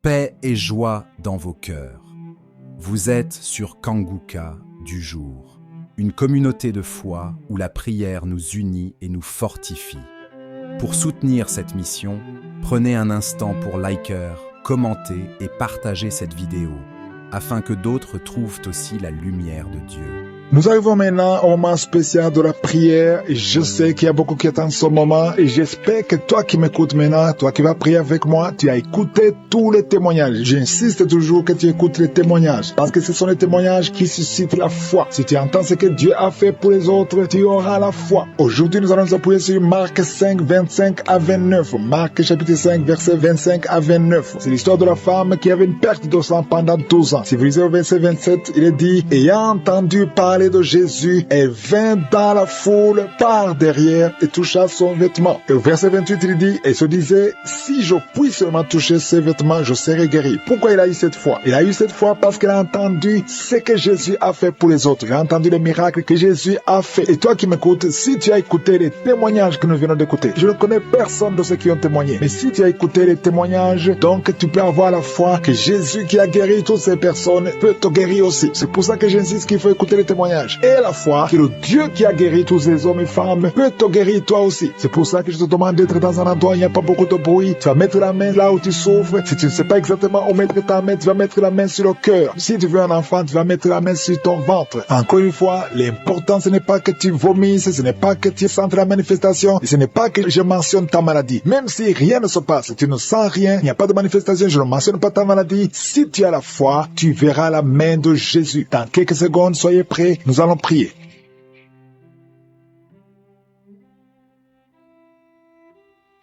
Paix et joie dans vos cœurs. Vous êtes sur Kanguka du jour, une communauté de foi où la prière nous unit et nous fortifie. Pour soutenir cette mission, prenez un instant pour liker, commenter et partager cette vidéo, afin que d'autres trouvent aussi la lumière de Dieu. Nous arrivons maintenant au moment spécial de la prière. Je sais qu'il y a beaucoup qui attendent ce moment et j'espère que toi qui m'écoutes maintenant, toi qui vas prier avec moi, tu as écouté tous les témoignages. J'insiste toujours que tu écoutes les témoignages parce que ce sont les témoignages qui suscitent la foi. Si tu entends ce que Dieu a fait pour les autres, tu auras la foi. Aujourd'hui, nous allons nous appuyer sur Marc 5, 25 à 29. Marc chapitre 5, versets 25 à 29. C'est l'histoire de la femme qui avait une perte de sang pendant 12 ans. Si vous lisez au verset 27, il est dit, ayant entendu parler de Jésus, elle vint dans la foule par derrière et toucha son vêtement. Et au verset 28, il dit, et se disait, si je puis seulement toucher ses vêtements, je serai guéri. Pourquoi il a eu cette foi? Il a eu cette foi parce qu'il a entendu ce que Jésus a fait pour les autres. Il a entendu les miracles que Jésus a fait. Et toi qui m'écoutes, si tu as écouté les témoignages que nous venons d'écouter, je ne connais personne de ceux qui ont témoigné, mais si tu as écouté les témoignages, donc tu peux avoir la foi que Jésus qui a guéri toutes ces personnes peut te guérir aussi. C'est pour ça que j'insiste qu'il faut écouter les témoignages. Et la foi que le Dieu qui a guéri tous ces hommes et femmes peut te guérir toi aussi. C'est pour ça que je te demande d'être dans un endroit où il n'y a pas beaucoup de bruit. Tu vas mettre la main là où tu souffres. Si tu ne sais pas exactement où mettre ta main, tu vas mettre la main sur le cœur. Si tu veux un enfant, tu vas mettre la main sur ton ventre. Encore une fois, l'important ce n'est pas que tu vomisses, ce n'est pas que tu sentes la manifestation, et ce n'est pas que je mentionne ta maladie. Même si rien ne se passe, tu ne sens rien, il n'y a pas de manifestation, je ne mentionne pas ta maladie. Si tu as la foi, tu verras la main de Jésus. Dans quelques secondes, soyez prêts. Nous allons prier.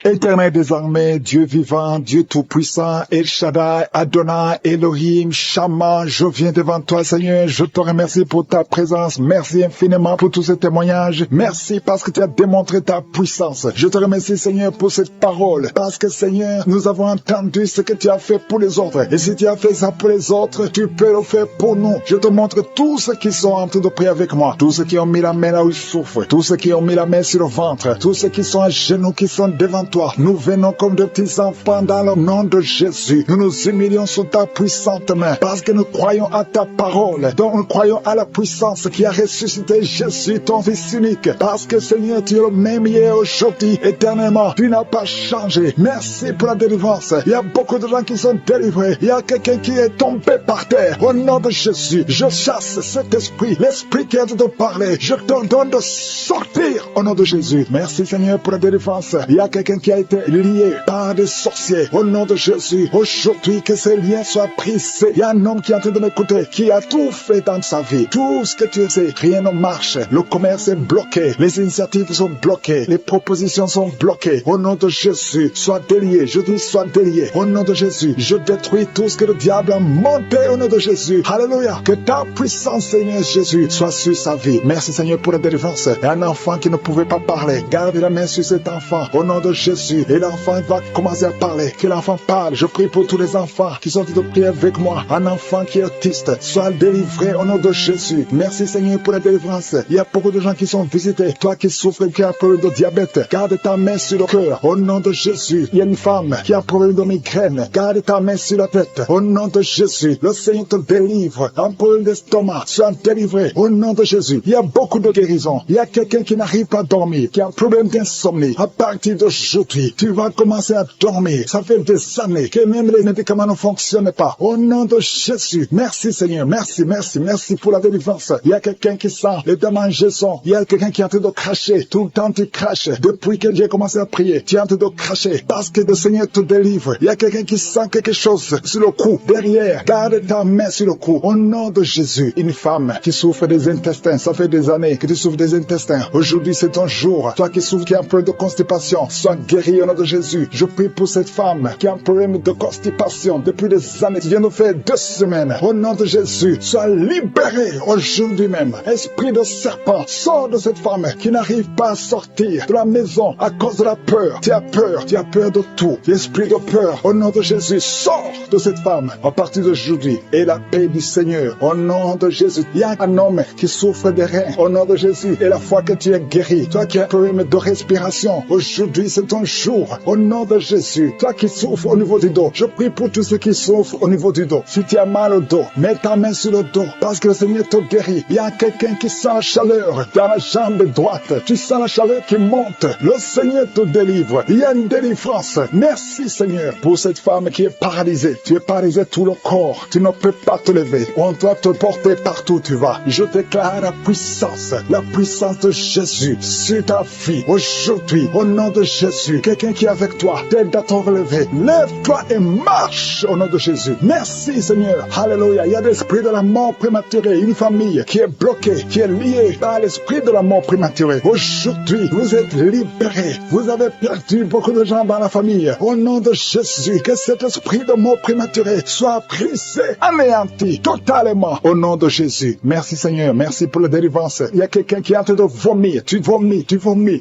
Éternel désormais, Dieu vivant, Dieu tout-puissant, El Shaddai, Adonai, Elohim, Shama, je viens devant toi, Seigneur, je te remercie pour ta présence, merci infiniment pour tous ces témoignages, merci parce que tu as démontré ta puissance. Je te remercie, Seigneur, pour cette parole, parce que, Seigneur, nous avons entendu ce que tu as fait pour les autres, et si tu as fait ça pour les autres, tu peux le faire pour nous. Je te montre tous ceux qui sont en train de prier avec moi, tous ceux qui ont mis la main là où ils souffrent, tous ceux qui ont mis la main sur le ventre, tous ceux qui sont à genoux, qui sont devant toi. Nous venons comme de petits enfants dans le nom de Jésus. Nous nous humilions sous ta puissante main parce que nous croyons à ta parole. Donc nous croyons à la puissance qui a ressuscité Jésus, ton Fils unique. Parce que Seigneur, tu es le même hier, aujourd'hui, éternellement. Tu n'as pas changé. Merci pour la délivrance. Il y a beaucoup de gens qui sont délivrés. Il y a quelqu'un qui est tombé par terre. Au nom de Jésus, je chasse cet esprit, l'esprit qui a de parler. Je te donne de sortir au nom de Jésus. Merci Seigneur pour la délivrance. Il y a quelqu'un qui a été lié par des sorciers. Au nom de Jésus, aujourd'hui que ces liens soient brisés. Il y a un homme qui est en train de m'écouter, qui a tout fait dans sa vie. Tout ce que tu sais, rien ne marche. Le commerce est bloqué. Les initiatives sont bloquées. Les propositions sont bloquées. Au nom de Jésus, sois délié. Je dis sois délié. Au nom de Jésus, je détruis tout ce que le diable a monté au nom de Jésus. Alléluia. Que ta puissance, Seigneur Jésus, soit sur sa vie. Merci Seigneur pour la délivrance. Et un enfant qui ne pouvait pas parler, garde la main sur cet enfant. Au nom de Jésus. Et l'enfant va commencer à parler. Que l'enfant parle. Je prie pour tous les enfants qui sont en train de prier avec moi. Un enfant qui est autiste, soit délivré au nom de Jésus. Merci Seigneur pour la délivrance. Il y a beaucoup de gens qui sont visités. Toi qui souffres, qui as un problème de diabète, garde ta main sur le cœur. Au nom de Jésus. Il y a une femme qui a un problème de migraine. Garde ta main sur la tête. Au nom de Jésus. Le Seigneur te délivre. Un problème d'estomac, sois délivré. Au nom de Jésus. Il y a beaucoup de guérisons. Il y a quelqu'un qui n'arrive pas à dormir, qui a un problème d'insomnie. À partir d'aujourd'hui, tu vas commencer à dormir. Ça fait des années que même les médicaments ne fonctionnent pas. Au nom de Jésus. Merci Seigneur. Merci pour la délivrance. Il y a quelqu'un qui sent les démangeaisons. Il y a quelqu'un qui est en train de cracher. Tout le temps tu craches. Depuis que j'ai commencé à prier, tu es en train de cracher. Parce que le Seigneur te délivre. Il y a quelqu'un qui sent quelque chose sur le cou. Derrière. Garde ta main sur le cou. Au nom de Jésus. Une femme qui souffre des intestins. Ça fait des années que tu souffres des intestins. Aujourd'hui c'est ton jour. Toi qui souffres, qui as un problème de constipation, sois guéri au nom de Jésus. Je prie pour cette femme qui a un problème de constipation depuis des années. Tu viens de faire 2 semaines. Au nom de Jésus, sois libéré aujourd'hui même. Esprit de serpent, sors de cette femme qui n'arrive pas à sortir de la maison à cause de la peur. Tu as peur de tout. L'esprit de peur, au nom de Jésus, sors de cette femme à partir d'aujourd'hui. Et la paix du Seigneur, au nom de Jésus. Il y a un homme qui souffre des reins, au nom de Jésus. Et la fois que tu es guéri, toi qui as un problème de respiration, aujourd'hui c'est ton ton jour. Au nom de Jésus, toi qui souffres au niveau du dos, je prie pour tous ceux qui souffrent au niveau du dos. Si tu as mal au dos, mets ta main sur le dos parce que le Seigneur te guérit. Il y a quelqu'un qui sent la chaleur dans la jambe droite. Tu sens la chaleur qui monte. Le Seigneur te délivre. Il y a une délivrance. Merci Seigneur pour cette femme qui est paralysée. Tu es paralysé tout le corps. Tu ne peux pas te lever. On doit te porter partout où tu vas. Je déclare la puissance de Jésus sur ta vie. Aujourd'hui, au nom de Jésus, quelqu'un qui est avec toi, t'aide à te relever. Lève-toi et marche au nom de Jésus. Merci Seigneur. Alléluia. Il y a l'esprit de la mort prématurée. Une famille qui est bloquée, qui est liée à l'esprit de la mort prématurée. Aujourd'hui, vous êtes libérés. Vous avez perdu beaucoup de gens dans la famille. Au nom de Jésus, que cet esprit de mort prématurée soit brisé, anéanti totalement. Au nom de Jésus. Merci Seigneur. Merci pour la délivrance. Il y a quelqu'un qui est en train de vomir. Tu vomis.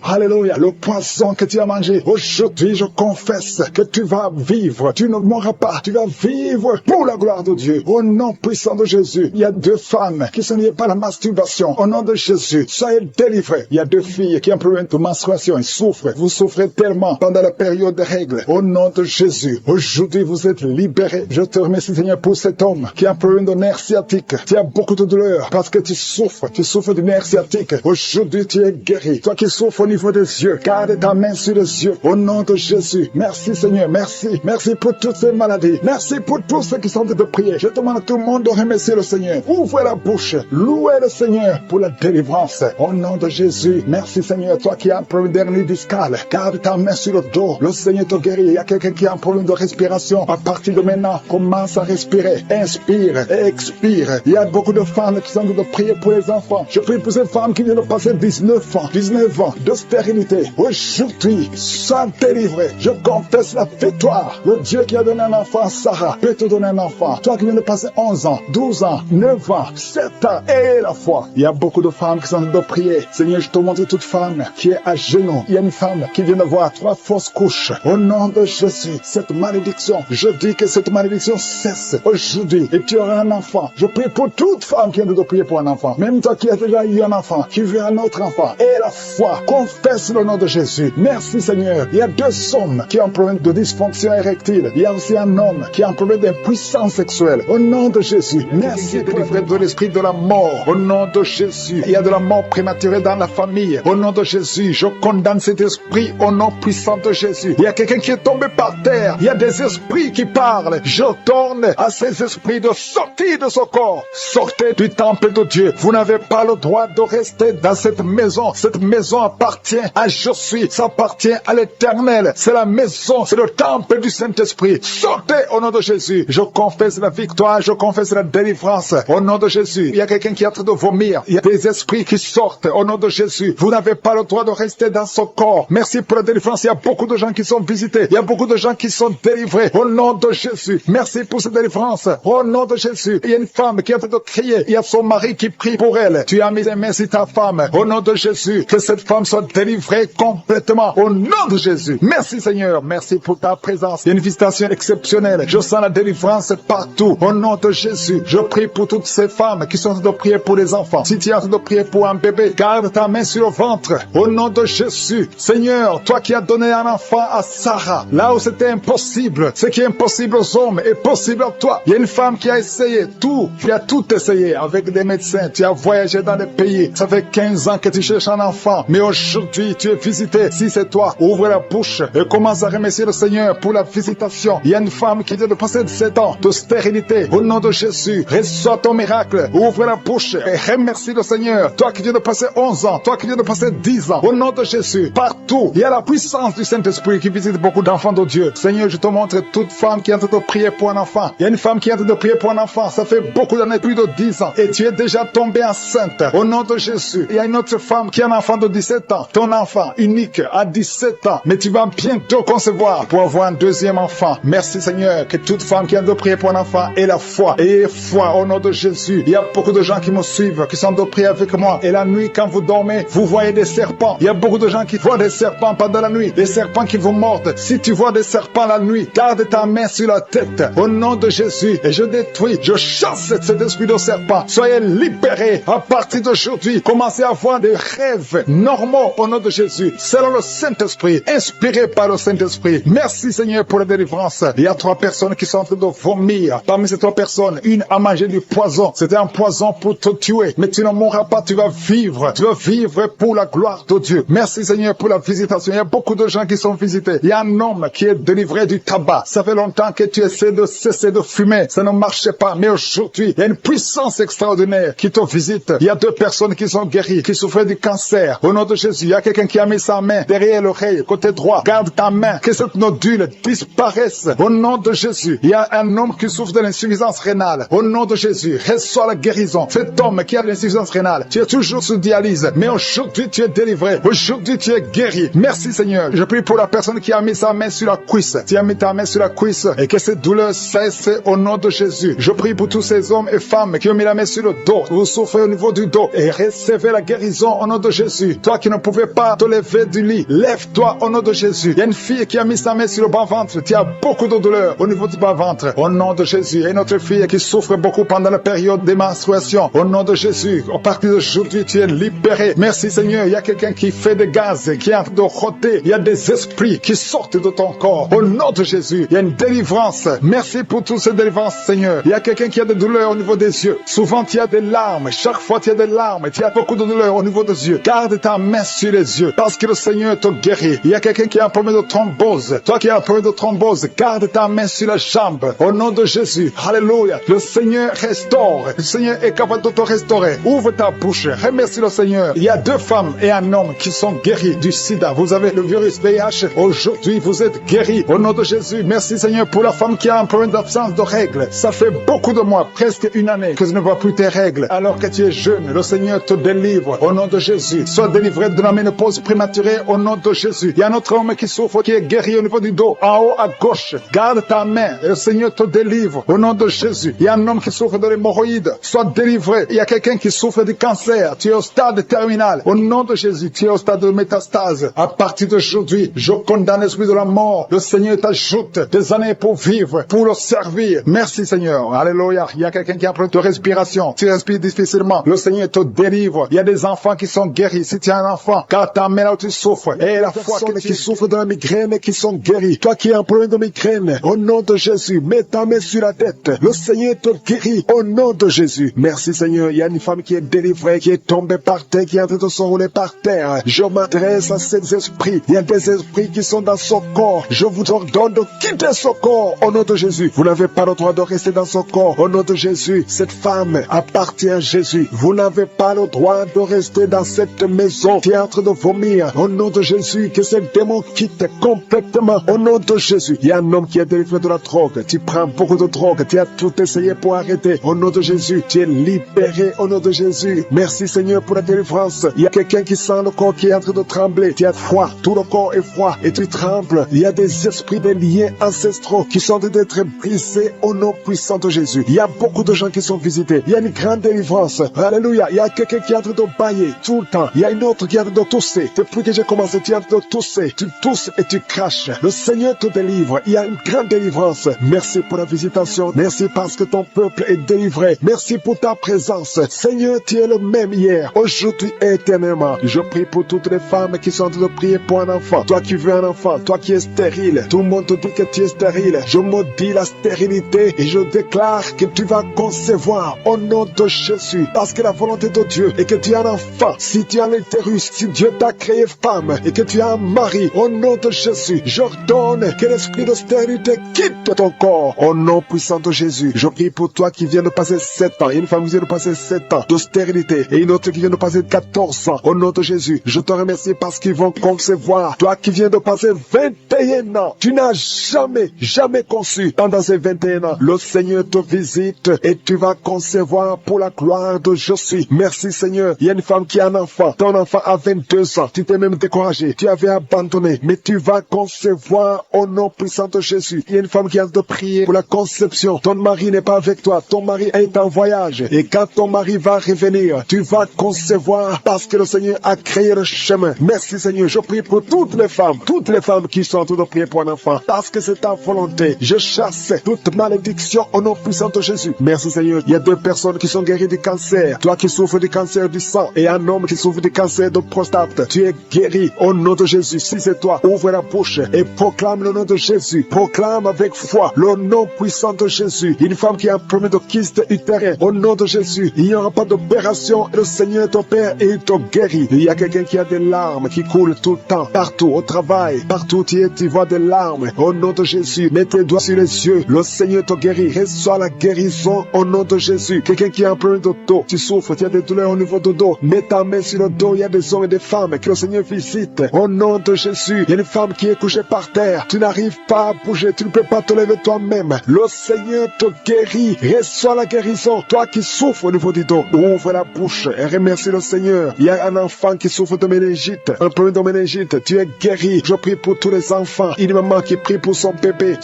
Alléluia. Le poison que tu as mangé. Aujourd'hui, je confesse que tu vas vivre. Tu ne mourras pas. Tu vas vivre pour la gloire de Dieu. Au nom puissant de Jésus. Il y a 2 femmes qui sont liées par la masturbation. Au nom de Jésus, soyez délivrés. Il y a 2 filles qui ont un problème de menstruation. Ils souffrent. Vous souffrez tellement pendant la période de règles. Au nom de Jésus, aujourd'hui, vous êtes libérés. Je te remercie, Seigneur, pour cet homme qui a un problème de nerf sciatique. Tu as beaucoup de douleur parce que tu souffres du nerf sciatique. Aujourd'hui, tu es guéri. Toi qui souffres au niveau des yeux, garde ta main sur les yeux. Au nom de Jésus. Merci, Seigneur. Merci. Merci pour toutes ces maladies. Merci pour tous ceux qui sont en train de prier. Je demande à tout le monde de remercier le Seigneur. Ouvrez la bouche. Louez le Seigneur pour la délivrance. Au nom de Jésus. Merci, Seigneur. Toi qui as un problème d'hernie discale, garde ta main sur le dos. Le Seigneur te guérit. Il y a quelqu'un qui a un problème de respiration. À partir de maintenant, commence à respirer. Inspire et expire. Il y a beaucoup de femmes qui sont en train de prier pour les enfants. Je prie pour ces femmes qui viennent de passer 19 ans de stérilité. Aujourd'hui, sois délivré. Je confesse la victoire. Le Dieu qui a donné un enfant à Sarah peut te donner un enfant. Toi qui viens de passer 11 ans, 12 ans, 9 ans, 7 ans, et la foi. Il y a beaucoup de femmes qui sont en train de prier. Seigneur, je te montre toute femme qui est à genoux. Il y a une femme qui vient de voir 3 fausses couches. Au nom de Jésus, cette malédiction, je dis que cette malédiction cesse aujourd'hui et tu auras un enfant. Je prie pour toute femme qui vient de prier pour un enfant. Même toi qui as déjà eu un enfant, qui veut un autre enfant. Et la foi, confesse le nom de Jésus. Merci Seigneur. Il y a 2 hommes qui ont un problème de dysfonction érectile. Il y a aussi un homme qui a un problème d'impuissance sexuelle. Au nom de Jésus, merci de livrer de l'esprit de la mort. Au nom de Jésus, il y a de la mort prématurée dans la famille. Au nom de Jésus, je condamne cet esprit au nom puissant de Jésus. Il y a quelqu'un qui est tombé par terre. Il y a des esprits qui parlent. Je tourne à ces esprits de sortir de ce corps. Sortez du temple de Dieu. Vous n'avez pas le droit de rester dans cette maison. Cette maison appartient à Je suis. Ça appartient à l'Éternel. C'est la maison, c'est le temple du Saint-Esprit. Sortez au nom de Jésus. Je confesse la victoire, je confesse la délivrance. Au nom de Jésus, il y a quelqu'un qui est en train de vomir. Il y a des esprits qui sortent. Au nom de Jésus, vous n'avez pas le droit de rester dans ce corps. Merci pour la délivrance. Il y a beaucoup de gens qui sont visités. Il y a beaucoup de gens qui sont délivrés. Au nom de Jésus, merci pour cette délivrance. Au nom de Jésus, il y a une femme qui est en train de crier. Il y a son mari qui prie pour elle. Tu as mis les mains sur ta femme. Au nom de Jésus, que cette femme soit délivrée complètement. Au nom de Jésus. Merci Seigneur. Merci pour ta présence. Il y a une visitation exceptionnelle. Je sens la délivrance partout. Au nom de Jésus, je prie pour toutes ces femmes qui sont en train de prier pour les enfants. Si tu es en train de prier pour un bébé, garde ta main sur le ventre. Au nom de Jésus. Seigneur, toi qui as donné un enfant à Sarah, là où c'était impossible, ce qui est impossible aux hommes est possible à toi. Il y a une femme qui a essayé tout. Tu as tout essayé avec des médecins. Tu as voyagé dans des pays. Ça fait 15 ans que tu cherches un enfant. Mais aujourd'hui, tu es visité. Si c'est toi, ouvre la bouche et commence à remercier le Seigneur pour la visitation. Il y a une femme qui vient de passer 7 ans de stérilité. Au nom de Jésus, reçois ton miracle. Ouvre la bouche et remercie le Seigneur. Toi qui viens de passer 11 ans, toi qui viens de passer 10 ans. Au nom de Jésus, partout, il y a la puissance du Saint-Esprit qui visite beaucoup d'enfants de Dieu. Seigneur, je te montre toute femme qui est en train de prier pour un enfant. Il y a une femme qui est en train de prier pour un enfant. Ça fait beaucoup d'années, plus de 10 ans. Et tu es déjà tombée enceinte. Au nom de Jésus, il y a une autre femme qui a un enfant de 17 ans. Ton enfant unique à 17 ans. Mais tu vas bientôt concevoir pour avoir un deuxième enfant. Merci Seigneur, que toute femme qui a de prier pour un enfant ait la foi. Ayez foi au nom de Jésus. Il y a beaucoup de gens qui me suivent, qui sont de prier avec moi. Et la nuit, quand vous dormez, vous voyez des serpents. Il y a beaucoup de gens qui voient des serpents pendant la nuit. Des serpents qui vous mordent. Si tu vois des serpents la nuit, garde ta main sur la tête. Au nom de Jésus. Et je détruis, je chasse cet esprit de serpent. Soyez libérés à partir d'aujourd'hui. Commencez à avoir des rêves normaux au nom de Jésus. Selon le Saint-Esprit. Saint-Esprit, inspiré par le Saint-Esprit. Merci Seigneur pour la délivrance. Il y a 3 personnes qui sont en train de vomir. Parmi ces 3 personnes, une a mangé du poison. C'était un poison pour te tuer. Mais tu ne mourras pas, tu vas vivre. Tu vas vivre pour la gloire de Dieu. Merci Seigneur pour la visitation. Il y a beaucoup de gens qui sont visités. Il y a un homme qui est délivré du tabac. Ça fait longtemps que tu essaies de cesser de fumer. Ça ne marchait pas. Mais aujourd'hui, il y a une puissance extraordinaire qui te visite. Il y a 2 personnes qui sont guéries, qui souffraient du cancer. Au nom de Jésus, il y a quelqu'un qui a mis sa main derrière l'oreille, côté droit. Garde ta main, que cette nodule disparaisse. Au nom de Jésus, il y a un homme qui souffre de l'insuffisance rénale. Au nom de Jésus, reçois la guérison. Cet homme qui a de l'insuffisance rénale, tu es toujours sous dialyse, mais aujourd'hui tu es délivré. Aujourd'hui tu es guéri. Merci Seigneur. Je prie pour la personne qui a mis sa main sur la cuisse. Tu as mis ta main sur la cuisse et que cette douleur cesse au nom de Jésus. Je prie pour tous ces hommes et femmes qui ont mis la main sur le dos. Vous souffrez au niveau du dos et recevez la guérison au nom de Jésus. Toi qui ne pouvais pas te lever du lit, lève-toi au nom de Jésus. Il y a une fille qui a mis sa main sur le bas-ventre. Tu as beaucoup de douleur au niveau du bas-ventre. Au nom de Jésus. Et notre fille qui souffre beaucoup pendant la période des menstruations. Au nom de Jésus. À partir d'aujourd'hui, tu es libéré. Merci Seigneur. Il y a quelqu'un qui fait des gaz, qui est en train de rôter. Il y a des esprits qui sortent de ton corps. Au nom de Jésus. Il y a une délivrance. Merci pour toutes ces délivrances, Seigneur. Il y a quelqu'un qui a des douleurs au niveau des yeux. Souvent, tu as des larmes. Chaque fois, tu as des larmes. Tu as beaucoup de douleurs au niveau des yeux. Garde ta main sur les yeux parce que le Seigneur te guérit. Il y a quelqu'un qui a un problème de thrombose. Toi qui as un problème de thrombose, garde ta main sur la jambe. Au nom de Jésus. Alléluia. Le Seigneur restaure. Le Seigneur est capable de te restaurer. Ouvre ta bouche. Remercie le Seigneur. Il y a 2 femmes et un homme qui sont guéris du sida. Vous avez le virus VIH. Aujourd'hui, vous êtes guéris. Au nom de Jésus. Merci Seigneur pour la femme qui a un problème d'absence de règles. Ça fait beaucoup de mois, presque une année, que je ne vois plus tes règles. Alors que tu es jeune, le Seigneur te délivre. Au nom de Jésus. Sois délivré de la ménopause prématurée au nom de Jésus. Il y a un autre homme qui souffre, qui est guéri au niveau du dos, en haut à gauche. Garde ta main et le Seigneur te délivre au nom de Jésus. Il y a un homme qui souffre de l'hémorroïde. Sois délivré. Il y a quelqu'un qui souffre du cancer. Tu es au stade terminal. Au nom de Jésus, tu es au stade de métastase. À partir d'aujourd'hui, je condamne l'esprit de la mort. Le Seigneur t'ajoute des années pour vivre, pour le servir. Merci Seigneur. Alléluia. Il y a quelqu'un qui a un problème de respiration. Tu respires difficilement. Le Seigneur te délivre. Il y a des enfants qui sont guéris. Si tu as un enfant, car ta main là où tu souffres. Et la foi qui souffre de la migraine et qui sont guéris. Toi qui as un problème de migraine, au nom de Jésus, mets ta main sur la tête. Le Seigneur te guérit au nom de Jésus. Merci Seigneur. Il y a une femme qui est délivrée, qui est tombée par terre, qui est en train de s'enrouler par terre. Je m'adresse à ces esprits. Il y a des esprits qui sont dans son corps. Je vous ordonne de quitter son corps au nom de Jésus. Vous n'avez pas le droit de rester dans son corps au nom de Jésus. Cette femme appartient à Jésus. Vous n'avez pas le droit de rester dans cette maison qui est en train de vomir. Au nom de Jésus, que ce démon quitte complètement. Au nom de Jésus. Il y a un homme qui est délivré de la drogue. Tu prends beaucoup de drogue. Tu as tout essayé pour arrêter. Au nom de Jésus, tu es libéré au nom de Jésus. Merci Seigneur pour la délivrance. Il y a quelqu'un qui sent le corps qui est en train de trembler. Tu as froid. Tout le corps est froid et tu trembles. Il y a des esprits, des liens ancestraux qui sont en train d'être brisés au nom puissant de Jésus. Il y a beaucoup de gens qui sont visités. Il y a une grande délivrance. Alléluia. Il y a quelqu'un qui est en train de bailler tout le temps. Il y a une autre qui est en train de tousser. Depuis que j'ai commencé, tu es en train de tousser. Tu tousses et tu craches. Le Seigneur te délivre. Il y a une grande délivrance. Merci pour la visitation. Merci parce que ton peuple est délivré. Merci pour ta présence. Seigneur, tu es le même hier, aujourd'hui et éternellement. Je prie pour toutes les femmes qui sont en train de prier pour un enfant. Toi qui veux un enfant, toi qui es stérile. Tout le monde te dit que tu es stérile. Je maudis la stérilité et je déclare que tu vas concevoir au nom de Jésus. Parce que la volonté de Dieu est que tu as un enfant. Si tu as l'utérus, si Dieu t'a créé femme et que tu as un mari, au nom de Jésus, j'ordonne que l'esprit de stérilité quitte ton corps. Au nom puissant de Jésus, je prie pour toi qui viens de passer 7 ans. Il y a une femme qui vient de passer 7 ans de stérilité et une autre qui vient de passer 14 ans. Au nom de Jésus, je te remercie parce qu'ils vont concevoir. Toi qui viens de passer 21 ans, tu n'as jamais conçu. Pendant ces 21 ans, le Seigneur te visite et tu vas concevoir pour la gloire de Jésus. Merci Seigneur. Il y a une femme qui a un enfant. Ton enfant a 22 ans. Tu t'es même découragé. Tu avais abandonné. Mais tu vas concevoir au nom puissant de Jésus. Il y a une femme qui a de prier pour la conception. Ton mari n'est pas avec toi. Ton mari est en voyage. Et quand ton mari va revenir, tu vas concevoir parce que le Seigneur a créé le chemin. Merci Seigneur. Je prie pour toutes les femmes qui sont en train de prier pour un enfant. Parce que c'est ta volonté. Je chasse toute malédiction au nom puissant de Jésus. Merci Seigneur. Il y a 2 personnes qui sont guéries du cancer. Toi qui souffres du cancer du sang et un homme qui souffre du cancer de prostate. Tu es guéri au nom de Jésus. Si c'est toi, ouvre la bouche et proclame le nom de Jésus. Proclame avec foi le nom puissant de Jésus. Une femme qui a un problème de kyste utérin, au nom de Jésus, il n'y aura pas d'opération. Le Seigneur est ton Père et il te guérit. Il y a quelqu'un qui a des larmes qui coulent tout le temps, partout, au travail, partout où tu es, tu vois des larmes. Au nom de Jésus, mets tes doigts sur les yeux. Le Seigneur te guérit. Reçois la guérison au nom de Jésus. Quelqu'un qui a un problème de dos, tu souffres, tu as des douleurs au niveau du dos. Mets ta main sur le dos. Il y a des hommes et des femmes que le Seigneur visite. Au nom de Jésus, il y a une femme qui est couchée par terre. Tu n'arrives pas à bouger, tu ne peux pas te lever toi-même. Le Seigneur te guérit. Reçois la guérison. Toi qui souffres au niveau du dos, ouvre la bouche et remercie le Seigneur. Il y a un enfant qui souffre de méningite, un problème de méningite. Tu es guéri. Je prie pour tous les enfants. Une maman qui prie pour son bébé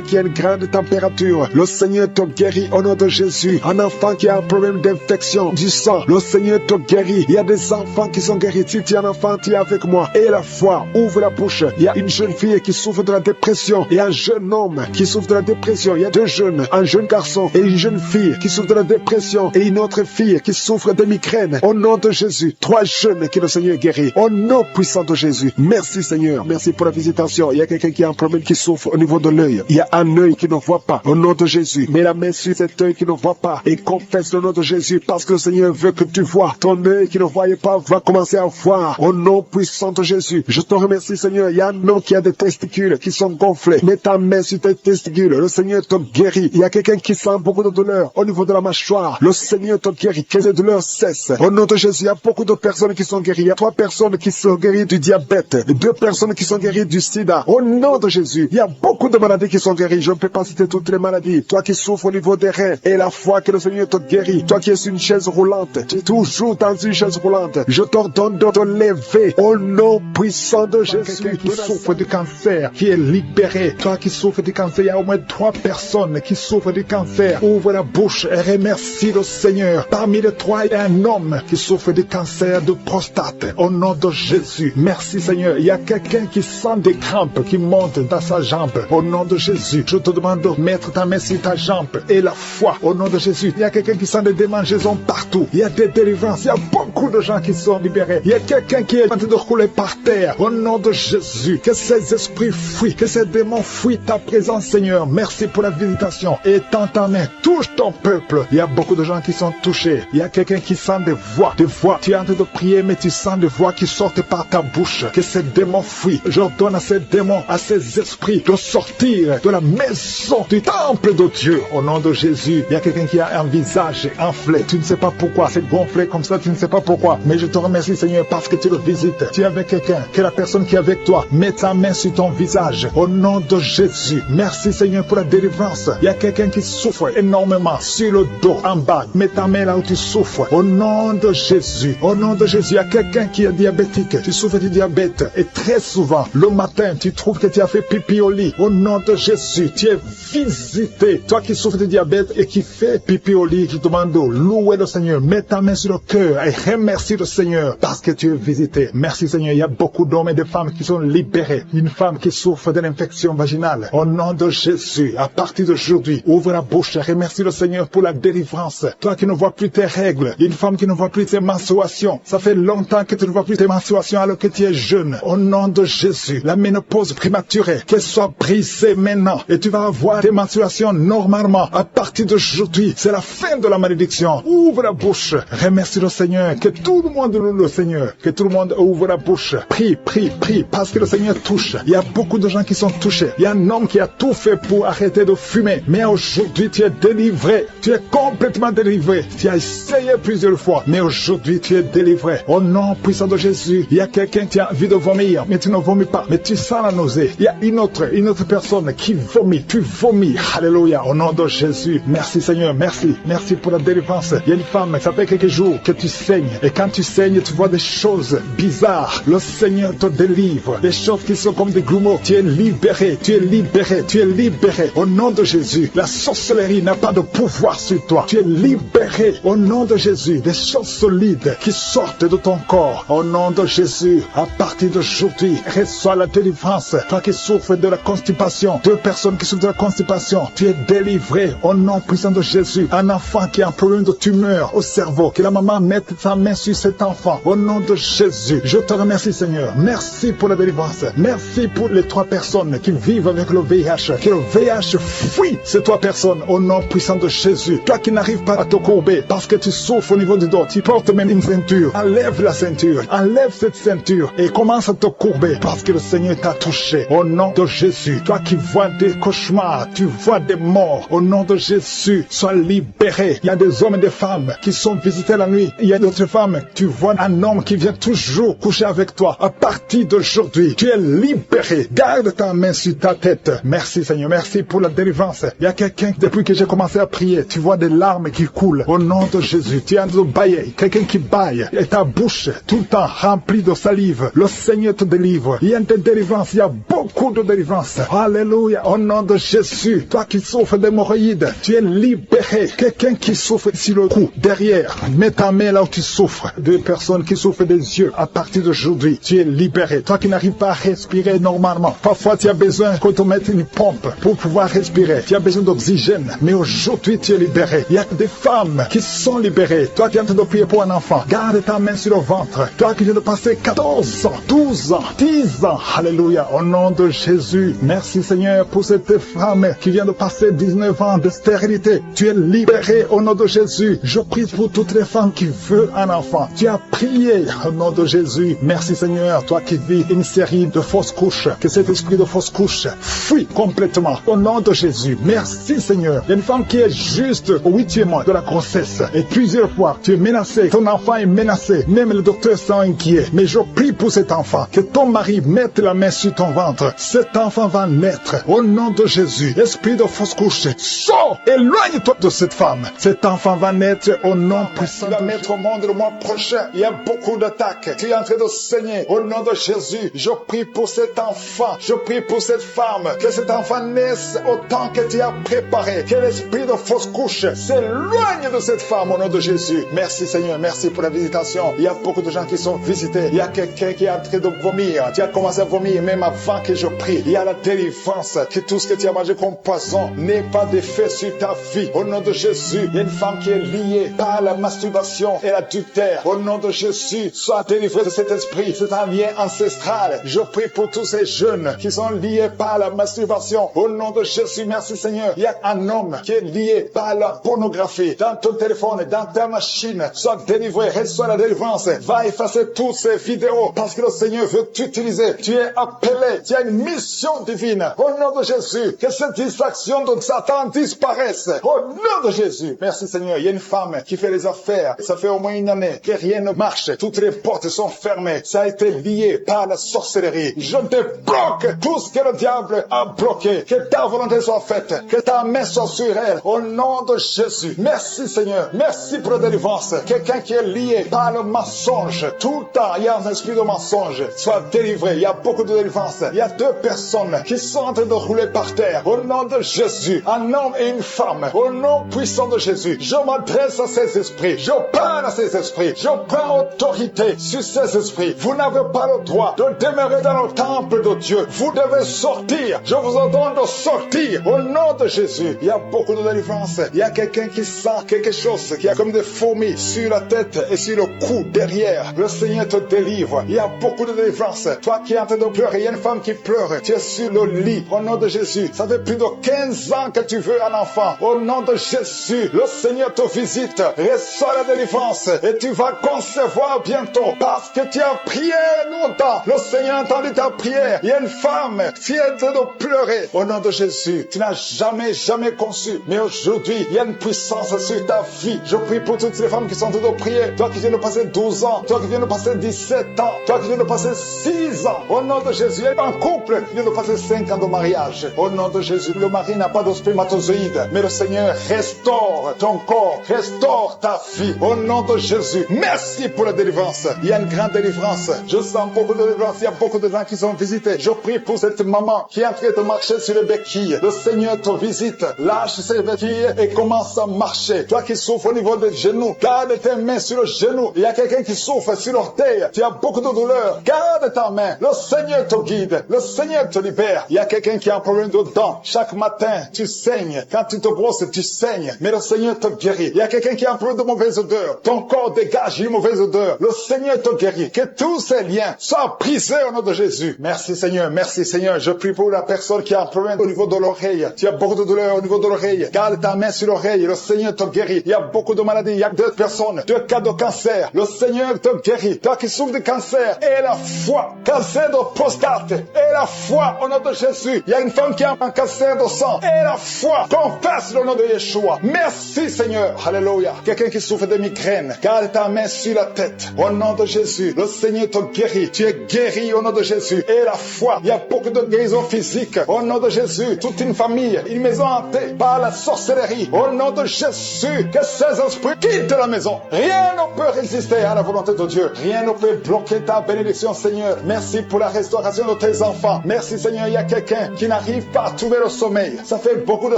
qui a une grande température. Le Seigneur te guérit au nom de Jésus. Un enfant qui a un problème d'infection du sang, le Seigneur te guérit. Il y a des enfants qui sont guéris. Si tu es un enfant, tu es avec moi. Et la foi, ouvre la bouche. Il y a une jeune fille qui souffre de la dépression et un jeune homme qui souffre de la dépression. Il y a deux jeunes, un jeune garçon et une jeune fille qui souffre de la dépression et une autre fille qui souffre de migraine. Au nom de Jésus, trois jeunes que le Seigneur guérit. Au nom puissant de Jésus. Merci Seigneur. Merci pour la visitation. Il y a quelqu'un qui a un problème qui souffre au niveau de l'œil. Il y a un œil qui ne voit pas. Au nom de Jésus, mets la main sur cet œil qui ne voit pas et confesse le nom de Jésus parce que le Seigneur veut que tu vois. Ton œil qui ne voyait pas va commencer à voir. Au nom puissant de Jésus, je te remercie Seigneur. Il y a un homme qui a des testicules qui sont gonflés. Mets ta main sur tes testicules. Le Seigneur te guérit. Il y a quelqu'un qui sent beaucoup de douleur au niveau de la mâchoire. Le Seigneur te guérit. Que les douleurs cessent. Au nom de Jésus, il y a beaucoup de personnes qui sont guéries. Il y a 3 personnes qui sont guéries du diabète. 2 personnes qui sont guéries du sida. Au nom de Jésus, il y a beaucoup de maladies qui sont guéries. Je ne peux pas citer toutes les maladies. Toi qui souffres au niveau des reins et la foi que le Seigneur te guérit. Toi qui es sur une chaise roulante. Tu es toujours dans une chaise roulante. Je t'ordonne de te lever. Au nom puissant de Jésus. Quelqu'un qui souffre du cancer, qui est libéré. Toi qui souffres du cancer, il y a au moins 3 personnes qui souffrent du cancer. Ouvre la bouche et remercie le Seigneur. Parmi les 3, il y a un homme qui souffre du cancer de prostate. Au nom de Jésus. Merci Seigneur. Il y a quelqu'un qui sent des crampes qui montent dans sa jambe. Au nom de Jésus. Je te demande de mettre ta main sur ta jambe et la foi. Au nom de Jésus. Il y a quelqu'un qui sent des démangeaisons partout. Il y a des délivrances. Il y a beaucoup de gens qui sont libérés. Il y a quelqu'un qui est en train de rouler par terre. Au nom de Jésus. Que ces esprits fuient. Que ces démons fuient ta présence Seigneur. Merci pour la visitation. Et tends ta main. Touche ton peuple. Il y a beaucoup de gens qui sont touchés. Il y a quelqu'un qui sent des voix. Des voix. Tu es en train de prier mais tu sens des voix qui sortent par ta bouche. Que ces démons fuient. J'ordonne à ces démons, à ces esprits de sortir de la maison du temple de Dieu. Au nom de Jésus. Il y a quelqu'un qui a un visage enflé. Tu ne sais pas pourquoi. C'est gonflé comme ça. Tu ne sais pas pourquoi. Mais je te remercie Seigneur parce que tu le visites. Tu es avec quelqu'un. Que la personne qui est avec toi mette sa main sur ton visage. Au nom de Jésus. Merci Seigneur pour la délivrance. Il y a quelqu'un qui souffre énormément sur le dos, en bas. Mets ta main là où tu souffres. Au nom de Jésus. Au nom de Jésus. Il y a quelqu'un qui est diabétique. Tu souffres du diabète. Et très souvent, le matin, tu trouves que tu as fait pipi au lit. Au nom de Jésus, tu es visité. Toi qui souffres de diabète et qui fais pipi au lit, je te demande de louer le Seigneur. Mets ta main sur le cœur et remercie le Seigneur parce que tu es visité. Merci Seigneur. Il y a beaucoup d'hommes et de femmes qui sont libérés. Une femme qui souffre d'une infection vaginale. Au nom de Jésus, à partir d'aujourd'hui, ouvre la bouche et remercie le Seigneur pour la délivrance. Toi qui ne vois plus tes règles, une femme qui ne voit plus tes menstruations. Ça fait longtemps que tu ne vois plus tes menstruations alors que tu es jeune. Au nom de Jésus, la ménopause prématurée, qu'elle soit brisée maintenant. Et tu vas avoir tes menstruations normalement. À partir d'aujourd'hui, c'est la fin de la malédiction. Ouvre la bouche. Remercie le Seigneur. Que tout le monde loue le Seigneur. Que tout le monde ouvre la bouche. Prie, prie, prie. Parce que le Seigneur touche. Il y a beaucoup de gens qui sont touchés. Il y a un homme qui a tout fait pour arrêter de fumer. Mais aujourd'hui, tu es délivré. Tu es complètement délivré. Tu as essayé plusieurs fois. Mais aujourd'hui, tu es délivré. Au nom puissant de Jésus, il y a quelqu'un qui a envie de vomir. Mais tu ne vomis pas. Mais tu sens la nausée. Il y a une autre personne qui vomit. Tu vomis. Alléluia. Au nom de Jésus. Merci Seigneur. Merci. Merci pour la délivrance. Il y a une femme, ça fait quelques jours que tu saignes. Et quand tu saignes, tu vois des choses bizarres. Le Seigneur te délivre. Des choses qui sont comme des grumeaux. Tu es libéré. Tu es libéré. Tu es libéré. Au nom de Jésus. La sorcellerie n'a pas de pouvoir sur toi. Tu es libéré. Au nom de Jésus. Des choses solides qui sortent de ton corps. Au nom de Jésus. À partir d'aujourd'hui, reçois la délivrance. Toi qui souffres de la constipation. 2 personnes qui souffrent de la constipation. Tu es délivré. Au nom puissant de Jésus. Un enfant qui a un problème de tumeur au cerveau. Que la maman mette sa main sur cet enfant. Au nom de Jésus. Je te remercie Seigneur. Merci pour la délivrance. Merci pour les 3 personnes qui vivent avec le VIH. Que le VIH fuit ces 3 personnes au nom puissant de Jésus. Toi qui n'arrives pas à te courber parce que tu souffres au niveau du dos, tu portes même une ceinture. Enlève la ceinture. Enlève cette ceinture et commence à te courber parce que le Seigneur t'a touché. Au nom de Jésus. Toi qui vois des cauchemars, tu vois des morts. Au nom de Jésus, sois libéré. Il y a des hommes et des femmes qui sont visités la nuit. Il y a d'autres femmes. Tu vois un homme qui vient toujours coucher avec toi. À partir d'aujourd'hui, tu es libéré. Garde ta main sur ta tête. Merci Seigneur. Merci pour la délivrance. Il y a quelqu'un, depuis que j'ai commencé à prier, tu vois des larmes qui coulent. Au nom de Jésus, tu es en train de bailler. Quelqu'un qui baille. Et ta bouche, tout le temps remplie de salive. Le Seigneur te délivre. Il y a des délivrances. Il y a beaucoup de délivrances. Alléluia. Au nom de Jésus. Toi qui souffres d'hémorroïdes, tu es libéré. Quelqu'un qui souffre sur le cou, derrière, mets ta main là où tu souffres. Deux personnes qui souffrent des yeux, à partir d'aujourd'hui, tu es libéré. Toi qui n'arrives pas à respirer normalement, parfois tu as besoin qu'on te mette une pompe pour pouvoir respirer. Tu as besoin d'oxygène, mais aujourd'hui tu es libéré. Il y a des femmes qui sont libérées. Toi qui es en train de prier pour un enfant, garde ta main sur le ventre. Toi qui viens de passer 14 ans, 12 ans, 10 ans, alléluia, au nom de Jésus. Merci Seigneur pour cette femme qui vient de passer 19 ans de stérilité. Tu es libéré au nom de Jésus. Je prie pour toutes les femmes qui veulent un enfant. Tu as prié au nom de Jésus. Merci Seigneur, toi qui vis une série de fausses couches, que cet esprit de fausses couches fuit complètement au nom de Jésus. Merci Seigneur. Il y a une femme qui est juste au 8e mois de la grossesse et plusieurs fois tu es menacé, ton enfant est menacé, même le docteur sont inquiets. Mais je prie pour cet enfant, que ton mari mette la main sur ton ventre. Cet enfant va naître au nom de Jésus. Esprit de fausse couche, sors, éloigne-toi de cette femme. Cet enfant va naître au nom puissant. Il va mettre au monde le mois prochain. Il y a beaucoup d'attaques. Tu es en train de saigner au nom de Jésus. Je prie pour cet enfant. Je prie pour cette femme. Que cet enfant naisse au temps que tu as préparé. Que l'esprit de fausse couche s'éloigne de cette femme au nom de Jésus. Merci Seigneur. Merci pour la visitation. Il y a beaucoup de gens qui sont visités. Il y a quelqu'un qui est en train de vomir. Tu as commencé à vomir même avant que je prie. Il y a la délivrance. Que tout ce que tu as mangé comme poison n'ait pas d'effet sur ta vie. Au nom de Jésus. Il y a une femme qui est liée par la masturbation et l'adultère. Au nom de Jésus, sois délivré de cet esprit. C'est un lien ancestral. Je prie pour tous ces jeunes qui sont liés par la masturbation. Au nom de Jésus, merci Seigneur. Il y a un homme qui est lié par la pornographie. Dans ton téléphone, dans ta machine, sois délivré, reçois la délivrance. Va effacer toutes ces vidéos parce que le Seigneur veut t'utiliser. Tu es appelé, tu as une mission divine. Au nom de Jésus, que cette distraction de Satan disparaisse. Au nom de Jésus, merci Seigneur. Il y a une femme qui fait les affaires. Ça fait au moins une année que rien ne marche. Toutes les portes sont fermées. Ça a été lié par la sorcellerie. Je débloque tout ce que le diable a bloqué. Que ta volonté soit faite. Que ta main soit sur elle. Au nom de Jésus. Merci Seigneur. Merci pour la délivrance. Quelqu'un qui est lié par le mensonge. Tout le temps, il y a un esprit de mensonge. Sois délivré. Il y a beaucoup de délivrance. Il y a 2 personnes qui sont en train de rouler par terre. Au nom de Jésus. Un homme et une femme. Au nom puissant de Jésus. Je m'adresse à ces esprits. Je parle à ces esprits. Je prends autorité sur ces esprits. Vous n'avez pas le droit de demeurer dans le temple de Dieu. Vous devez sortir. Je vous ordonne de sortir. Au nom de Jésus. Il y a beaucoup de délivrance. Il y a quelqu'un qui sent quelque chose qui a comme des fourmis sur la tête et sur le cou derrière. Le Seigneur te délivre. Il y a beaucoup de délivrance. Toi qui es en train de pleurer, il y a une femme qui pleure. Tu es sur le lit. Au nom de Jésus. Ça fait plus de 15 ans que tu veux un enfant. Au nom de Jésus. Le Seigneur te visite. Reçois la délivrance. Et tu vas concevoir bientôt. Parce que tu as prié longtemps. Le Seigneur a entendu ta prière. Il y a une femme qui est en train de pleurer. Au nom de Jésus. Tu n'as jamais conçu. Mais aujourd'hui, il y a une puissance sur ta vie. Je prie pour toutes les femmes qui sont en train de prier. Toi qui viens de passer 12 ans. Toi qui viens de passer 17 ans. Toi qui viens de passer 6 ans. Au nom de Jésus. Il y a un couple qui vient de passer 5 ans de mariage. Au nom de Jésus. Le mari n'a pas de spermatozoïde. Mais le Seigneur restaure ton corps. Restaure ta vie. Au nom de Jésus. Merci pour la délivrance. Il y a une grande délivrance. Je sens beaucoup de délivrance. Il y a beaucoup de gens qui sont visités. Je prie pour cette maman qui est en train de marcher sur les béquilles. Le Seigneur te visite. Lâche ses béquilles et commence à marcher. Toi qui souffres au niveau des genoux, garde tes mains sur le genou. Il y a quelqu'un qui souffre sur l'orteil. Tu as beaucoup de douleur. Garde ta main. Le Seigneur te guide. Le Seigneur te libère. Il y a quelqu'un qui a un problème de dents. Chaque matin, tu saignes. Quand tu te brosses, tu saignes. Mais le Seigneur te guérit. Il y a quelqu'un qui a un problème de mauvaise odeur. Ton corps dégage une mauvaise odeur. Le Seigneur te guérit. Que tous ces liens rien soit brisé au nom de Jésus. Merci Seigneur, merci Seigneur. Je prie pour la personne qui a un problème au niveau de l'oreille. Tu as beaucoup de douleur au niveau de l'oreille. Garde ta main sur l'oreille. Le Seigneur te guérit. Il y a beaucoup de maladies. Il y a 2 personnes, 2 cas de cancer. Le Seigneur te guérit. Toi qui souffres de cancer, et la foi. Cancer de prostate, et la foi au nom de Jésus. Il y a une femme qui a un cancer de sang, et la foi. Confesse le nom de Yeshua. Merci Seigneur. Alléluia. Quelqu'un qui souffre de migraine, garde ta main sur la tête. Au nom de Jésus, le Seigneur te guérit. Tu es guéri au nom de Jésus. Et la foi. Il y a beaucoup de guérisons physiques. Au nom de Jésus, toute une famille, une maison hantée par la sorcellerie. Au nom de Jésus, que ces esprits quittent la maison. Rien ne peut résister à la volonté de Dieu. Rien ne peut bloquer ta bénédiction, Seigneur. Merci pour la restauration de tes enfants. Merci, Seigneur. Il y a quelqu'un qui n'arrive pas à trouver le sommeil. Ça fait beaucoup de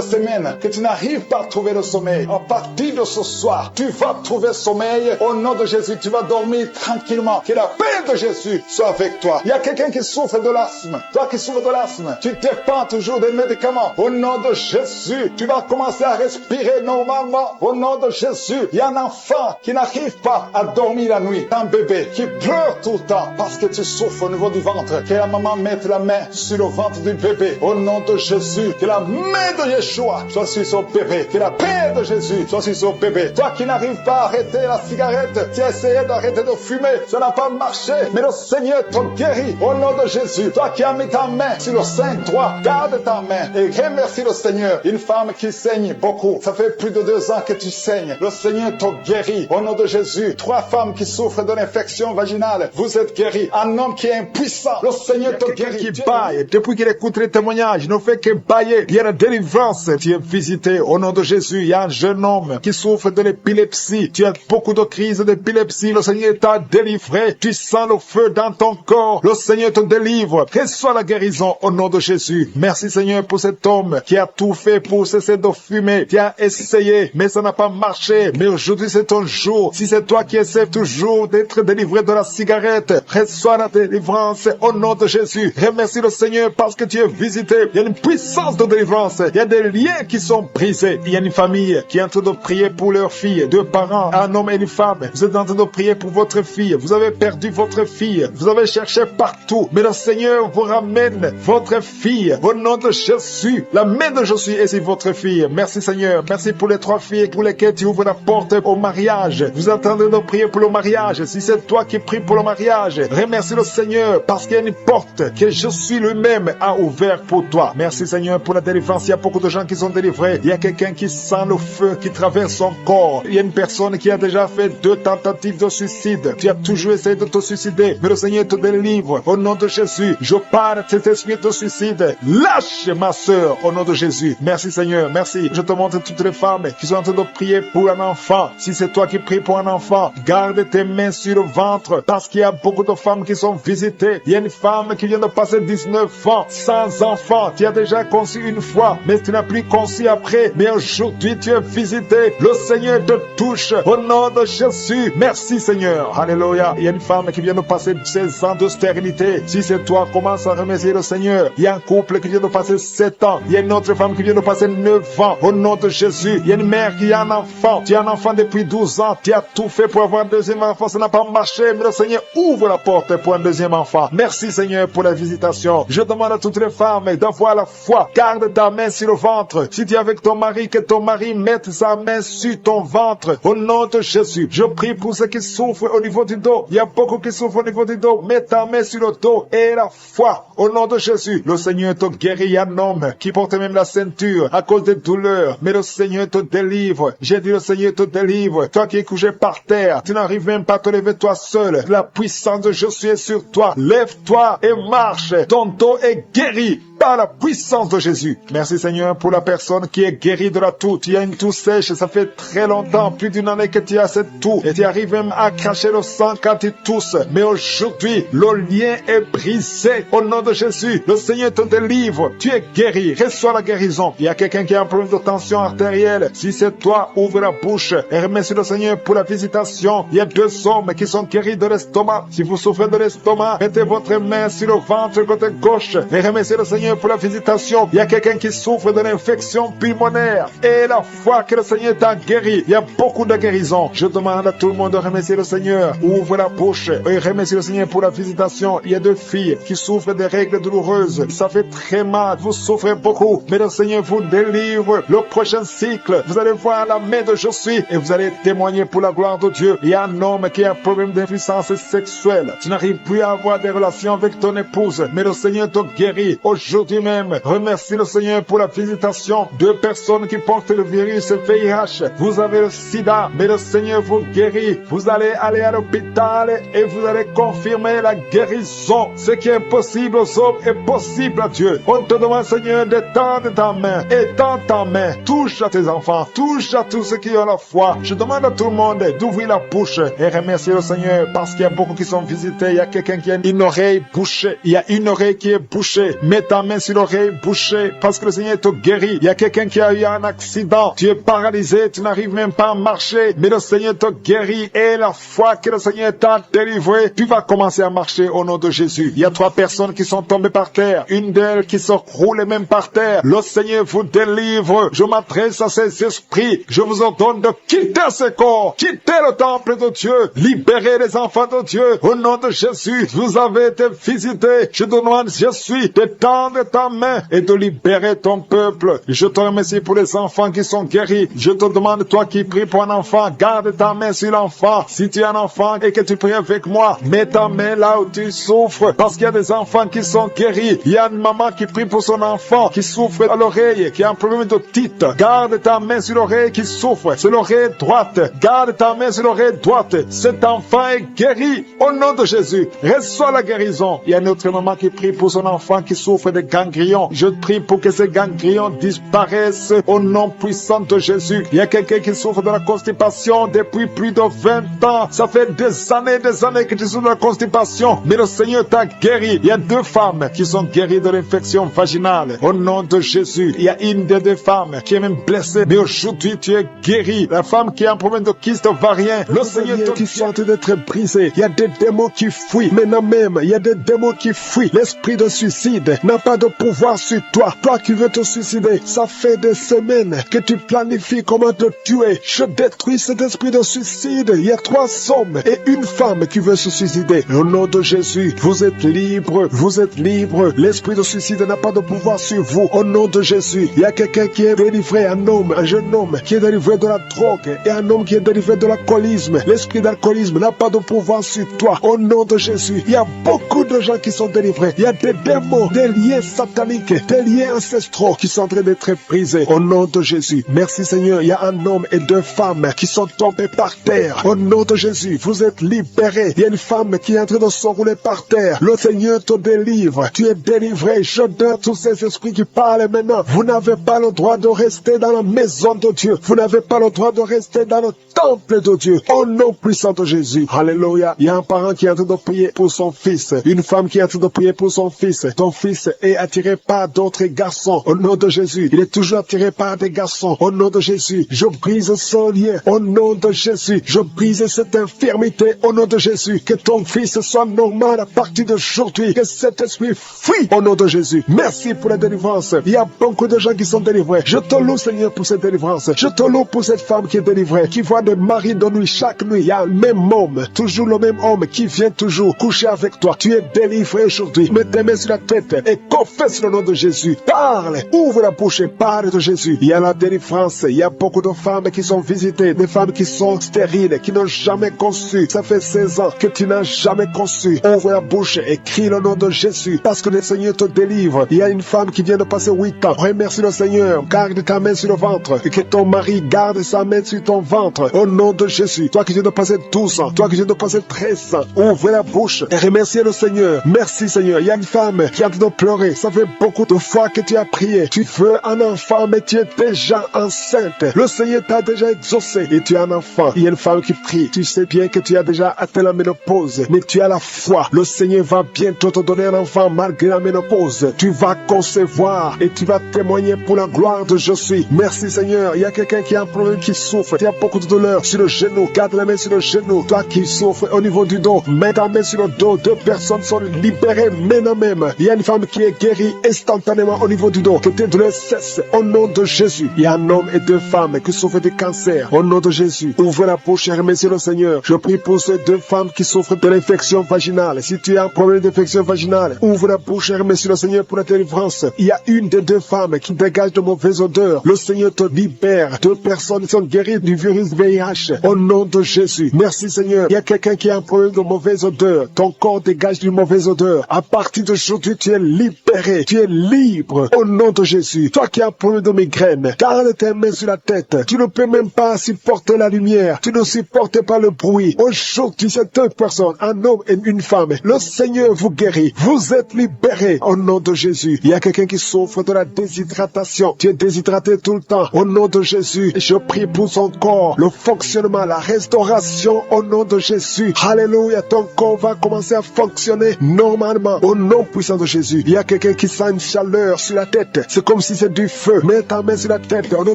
semaines que tu n'arrives pas à trouver le sommeil. À partir de ce soir, tu vas trouver sommeil. Au nom de Jésus, tu vas dormir tranquillement. Que la paix de Jésus soit avec toi. Il y a quelqu'un qui souffre de l'asthme. Toi qui souffres de l'asthme, tu dépends toujours des médicaments. Au nom de Jésus, tu vas commencer à respirer normalement. Au nom de Jésus, il y a un enfant qui n'arrive pas à dormir la nuit. Un bébé qui pleure tout le temps parce que tu souffres au niveau du ventre. Que la maman mette la main sur le ventre du bébé. Au nom de Jésus, que la main de Yeshua soit sur son bébé. Que la paix de Jésus soit sur son bébé. Toi qui n'arrives pas à arrêter la cigarette, tu as essayé d'arrêter de fumer, ça n'a pas marché. Mais le Seigneur te guérit. Au nom de Jésus, toi qui as mis ta main sur le sein droit, garde ta main et remercie le Seigneur. Une femme qui saigne beaucoup, ça fait plus de 2 ans que tu saignes. Le Seigneur te guérit. Au nom de Jésus, 3 femmes qui souffrent de l'infection vaginale, vous êtes guéris. Un homme qui est impuissant, le Seigneur te guérit. Qui baille, depuis qu'il écoute les témoignages, il ne fait que bailler. Il y a la délivrance. Tu es visité. Au nom de Jésus, il y a un jeune homme qui souffre de l'épilepsie. Tu as beaucoup de crises d'épilepsie. Le Seigneur t'a délivré. Tu sens le feu dans ton corps. Le Seigneur te délivre. Reçois la guérison au nom de Jésus. Merci Seigneur pour cet homme qui a tout fait pour cesser de fumer. Tu as essayé, mais ça n'a pas marché. Mais aujourd'hui c'est ton jour. Si c'est toi qui essaies toujours d'être délivré de la cigarette, reçois la délivrance au nom de Jésus. Remercie le Seigneur parce que tu es visité. Il y a une puissance de délivrance. Il y a des liens qui sont brisés. Il y a une famille qui est en train de prier pour leur fille. 2 parents, un homme et une femme. Vous êtes en train de prier pour votre fille. Vous avez perdu votre fille. Vous avez cherché partout. Mais le Seigneur vous ramène votre fille. Au nom de Jésus, la main de Jésus est sur votre fille. Merci Seigneur. Merci pour les 3 filles pour lesquelles tu ouvres la porte au mariage. Vous attendez de prier pour le mariage. Si c'est toi qui pries pour le mariage, remercie le Seigneur parce qu'il y a une porte que Jésus lui-même a ouverte pour toi. Merci Seigneur pour la délivrance. Il y a beaucoup de gens qui sont délivrés. Il y a quelqu'un qui sent le feu qui traverse son corps. Il y a une personne qui a déjà fait 2 tentatives de suicide. Tu as toujours essayé de te suicider, mais le Seigneur te délivre. Au nom de Jésus, je parle de cet esprit de suicide. Lâche ma sœur au nom de Jésus. Merci Seigneur, merci. Je te montre toutes les femmes qui sont en train de prier pour un enfant. Si c'est toi qui pries pour un enfant, garde tes mains sur le ventre parce qu'il y a beaucoup de femmes qui sont visitées. Il y a une femme qui vient de passer 19 ans sans enfant. Tu as déjà conçu une fois, mais tu n'as plus conçu après. Mais aujourd'hui, tu es visité. Le Seigneur te touche au nom de Jésus. Merci Seigneur. Alléluia. Il y a une femme qui vient de passer 16 ans de stérilité. Si c'est toi, commence à remercier le Seigneur. Il y a un couple qui vient de passer 7 ans. Il y a une autre femme qui vient de passer 9 ans. Au nom de Jésus. Il y a une mère qui a un enfant. Tu as un enfant depuis 12 ans. Tu as tout fait pour avoir un deuxième enfant. Ça n'a pas marché. Mais le Seigneur ouvre la porte pour un deuxième enfant. Merci Seigneur pour la visitation. Je demande à toutes les femmes d'avoir la foi. Garde ta main sur le ventre. Si tu es avec ton mari, que ton mari mette sa main sur ton ventre. Au nom de Jésus. Je prie pour ceux qui souffrent au niveau du dos. Il y a beaucoup qui souffrent au niveau du dos. Mets ta main sur le dos et la foi. Au nom de Jésus. Le Seigneur te guérit. Il y a un homme qui porte même la ceinture à cause des douleurs. Mais le Seigneur te délivre. J'ai dit le Seigneur te délivre. Toi qui es couché par terre, tu n'arrives même pas à te lever toi seul. La puissance de Jésus est sur toi. Lève-toi et marche. Ton dos est guéri par la puissance de Jésus. Merci Seigneur pour la personne qui est guérie de la toux. Tu as une toux sèche, ça fait très longtemps, plus d'une année que tu as cette toux. Et tu arrives même à cracher le sang quand tu tousses. Mais aujourd'hui, le lien est brisé. Au nom de Jésus, le Seigneur te délivre. Tu es guéri. Reçois la guérison. Il y a quelqu'un qui a un problème de tension artérielle. Si c'est toi, ouvre la bouche et remercie le Seigneur pour la visitation. Il y a 2 hommes qui sont guéris de l'estomac. Si vous souffrez de l'estomac, mettez votre main sur le ventre côté gauche et remerciez le Seigneur pour la visitation. Il y a quelqu'un qui souffre de l'infection pulmonaire et la foi que le Seigneur t'a guéri. Il y a beaucoup de guérisons. Je demande à tout le monde de remercier le Seigneur. Ouvre la bouche et remercie le Seigneur pour la visitation. Il y a 2 filles qui souffrent des règles douloureuses. Ça fait très mal. Vous souffrez beaucoup. Mais le Seigneur vous délivre. Le prochain cycle, vous allez voir la main de Je suis et vous allez témoigner pour la gloire de Dieu. Il y a un homme qui a un problème d'impuissance sexuelle. Tu n'arrives plus à avoir des relations avec ton épouse, mais le Seigneur te guérit. Aujourd'hui même, remercie le Seigneur pour la visitation. 2 personnes qui portent le virus VIH. Vous avez le sida, mais le Seigneur vous guérit. Vous allez aller à l'hôpital et vous allez confirmer la guérison. Ce qui est impossible aux hommes est possible à Dieu. On te demande, Seigneur, d'étendre ta main. Étends ta main. Touche à tes enfants. Touche à tous ceux qui ont la foi. Je demande à tout le monde d'ouvrir la bouche et remercier le Seigneur parce qu'il y a beaucoup qui sont visités. Il y a quelqu'un qui a une oreille bouchée. Il y a une oreille qui est bouchée. Mets ta main sur l'oreille bouchée parce que le Seigneur te guérit. Il y a quelqu'un qui a eu un accident. Tu es paralysé. Tu n'arrives même pas à marcher. Mais le Seigneur te guérit. Et la foi que le Seigneur t'a délivré, tu vas commencer à marcher au nom de Jésus. Il y a 3 personnes qui sont tombées par terre. Une d'elles qui se roule même par terre. Le Seigneur vous délivre. Je m'adresse à ces esprits. Je vous ordonne de quitter ce corps. Quitter le temple de Dieu. Libérez les enfants de Dieu. Au nom de Jésus, vous avez été visités. Je te demande, je suis, d'étendre ta main et de libérer ton peuple. Je te remercie pour les enfants qui sont guéris. Je te demande, toi qui pries pour un enfant, garde ta main sur l'enfant. Si tu es un enfant et que tu pries avec moi, mets ta main là où tu souffres. Parce qu'il y a des enfants qui sont guéris. Il y a une maman qui prie pour son enfant qui souffre à l'oreille, qui a un problème d'otite. Garde ta main sur l'oreille qui souffre. C'est l'oreille droite. Garde ta main sur l'oreille droite. Cet enfant est guéri au nom de Jésus. Reçois la guérison. Il y a une autre maman qui prie pour son enfant qui souffre de ganglions. Je prie pour que ces ganglions disparaissent au nom puissant de Jésus. Il y a quelqu'un qui souffre de la constipation depuis plus de 20 ans. Ça fait des années que tu souffres de la constipation. Mais le Seigneur t'a guéri. Il y a 2 femmes qui sont guéries de l'infection vaginale. Au nom de Jésus. Il y a une des 2 femmes qui est même blessée. Mais aujourd'hui, tu es guéri. La femme qui a un problème de kyste ovarien. Le Seigneur qui sont d'être brisé. Il y a des démons qui fuient. Maintenant même, il y a des démons qui fuient. L'esprit de suicide n'a pas de pouvoir sur toi. Toi qui veux te suicider, ça fait des semaines que tu planifies comment te tuer. Je détruis cet esprit de suicide. Il y a 3 hommes et une femme qui veut se suicider. Au nom de Jésus, vous êtes libre. Vous êtes libre. L'esprit de suicide n'a pas de pouvoir sur vous. Au nom de Jésus, il y a quelqu'un qui est délivré, un homme, un jeune homme qui est délivré de la drogue et un homme qui est délivré de l'alcoolisme. L'esprit d'alcoolisme n'a pas de pouvoir sur toi. Au nom de Jésus, il y a beaucoup de gens qui sont délivrés. Il y a des démons, des liens sataniques, des liens ancestraux qui sont en train d'être brisés. Au nom de Jésus, merci Seigneur. Il y a un homme et 2 femmes qui sont tombés par terre. Au nom de Jésus, vous êtes libérés. Il y a une femme qui est en train de s'enrouler par terre. Le Seigneur te délivre. Tu es délivré. Je donne tous ces esprits qui parlent maintenant. Vous n'avez pas le droit de rester dans la maison de Dieu. Vous n'avez pas le droit de rester dans le temple de Dieu. Au nom puissant de Jésus. Alléluia. Il y a un parent qui est en train de prier pour son fils. Une femme qui est en train de prier pour son fils. Ton fils est attiré par d'autres garçons. Au nom de Jésus. Il est toujours attiré par des garçons. Au nom de Jésus. Je brise son lien. Au nom de Jésus. Je brise cette infirmité. Au nom de Jésus. Que ton fils soit normal à partir d'aujourd'hui. Que cet esprit fuit. Au nom de Jésus. Merci pour la délivrance. Il y a beaucoup de gens qui sont délivrés. Je te loue Seigneur pour cette délivrance. Je te loue pour cette femme qui est délivrée. Qui voit des maris de nuit. Chaque nuit. Il y a le même homme. Toujours le même homme qui vient toujours coucher avec toi. Tu es délivré aujourd'hui. Mets tes mains sur la tête et confesse le nom de Jésus. Parle. Ouvre la bouche et parle de Jésus. Il y a la délivrance. Il y a beaucoup de femmes qui sont visitées. Des femmes qui sont stériles. Qui n'ont jamais conçu. Ça fait 16 ans que tu n'as jamais conçu. Ouvre la bouche et crie le nom de Jésus. Parce que le Seigneur te délivre. Il y a une femme qui vient de passer 8 ans. Remercie le Seigneur. Garde ta main sur le ventre. Et que ton mari garde sa main sur ton ventre. Au nom de Jésus. Toi qui viens de passer 12 ans. Toi qui viens de passer 13 ans. Ouvre la bouche et remercie le Seigneur. Merci Seigneur. Il y a une femme qui a de pleurer. Ça fait beaucoup de fois que tu as prié. Tu veux un enfant mais tu es déjà enceinte. Le Seigneur t'a déjà exaucé et tu as un enfant. Il y a une femme qui prie. Tu sais bien que tu as déjà atteint la ménopause. Mais tu as la foi. Le Seigneur va bientôt te donner un enfant malgré la ménopause. Tu vas concevoir et tu vas témoigner pour la gloire de Je suis. Merci Seigneur. Il y a quelqu'un qui a un problème qui souffre. Tu as beaucoup de douleur sur le genou. Garde la main sur le genou. Toi qui souffres au niveau du dos. Mets ta main sur le dos. 2 personnes sont libérées maintenant même. Il y a une femme qui est guérie instantanément au niveau du dos. Que tes douleurs cessent au nom de Jésus. Il y a un homme et 2 femmes qui souffrent de cancer au nom de Jésus. Ouvrez la bouche et remerciez le Seigneur. Je prie pour ces 2 femmes qui souffrent souffres de l'infection vaginale, si tu as un problème d'infection vaginale, ouvre la bouche et remercie le Seigneur pour la délivrance. Il y a une des deux femmes qui dégage de mauvaises odeurs. Le Seigneur te libère. 2 personnes sont guéries du virus VIH. Au nom de Jésus. Merci Seigneur. Il y a quelqu'un qui a un problème de mauvaise odeur. Ton corps dégage d'une mauvaise odeur. À partir d'aujourd'hui, tu es libéré. Tu es libre. Au nom de Jésus. Toi qui as un problème de migraine, garde tes mains sur la tête. Tu ne peux même pas supporter la lumière. Tu ne supportes pas le bruit. Aujourd'hui, c'est 2 personnes, un homme et une femme. Le Seigneur vous guérit. Vous êtes libérés. Au nom de Jésus. Il y a quelqu'un qui souffre de la déshydratation. Tu es déshydraté tout le temps. Au nom de Jésus, je prie pour son corps, le fonctionnement, la restauration au nom de Jésus. Alléluia, ton corps va commencer à fonctionner normalement au nom puissant de Jésus. Il y a quelqu'un qui sent une chaleur sur la tête. C'est comme si c'est du feu. Mets ta main sur la tête au nom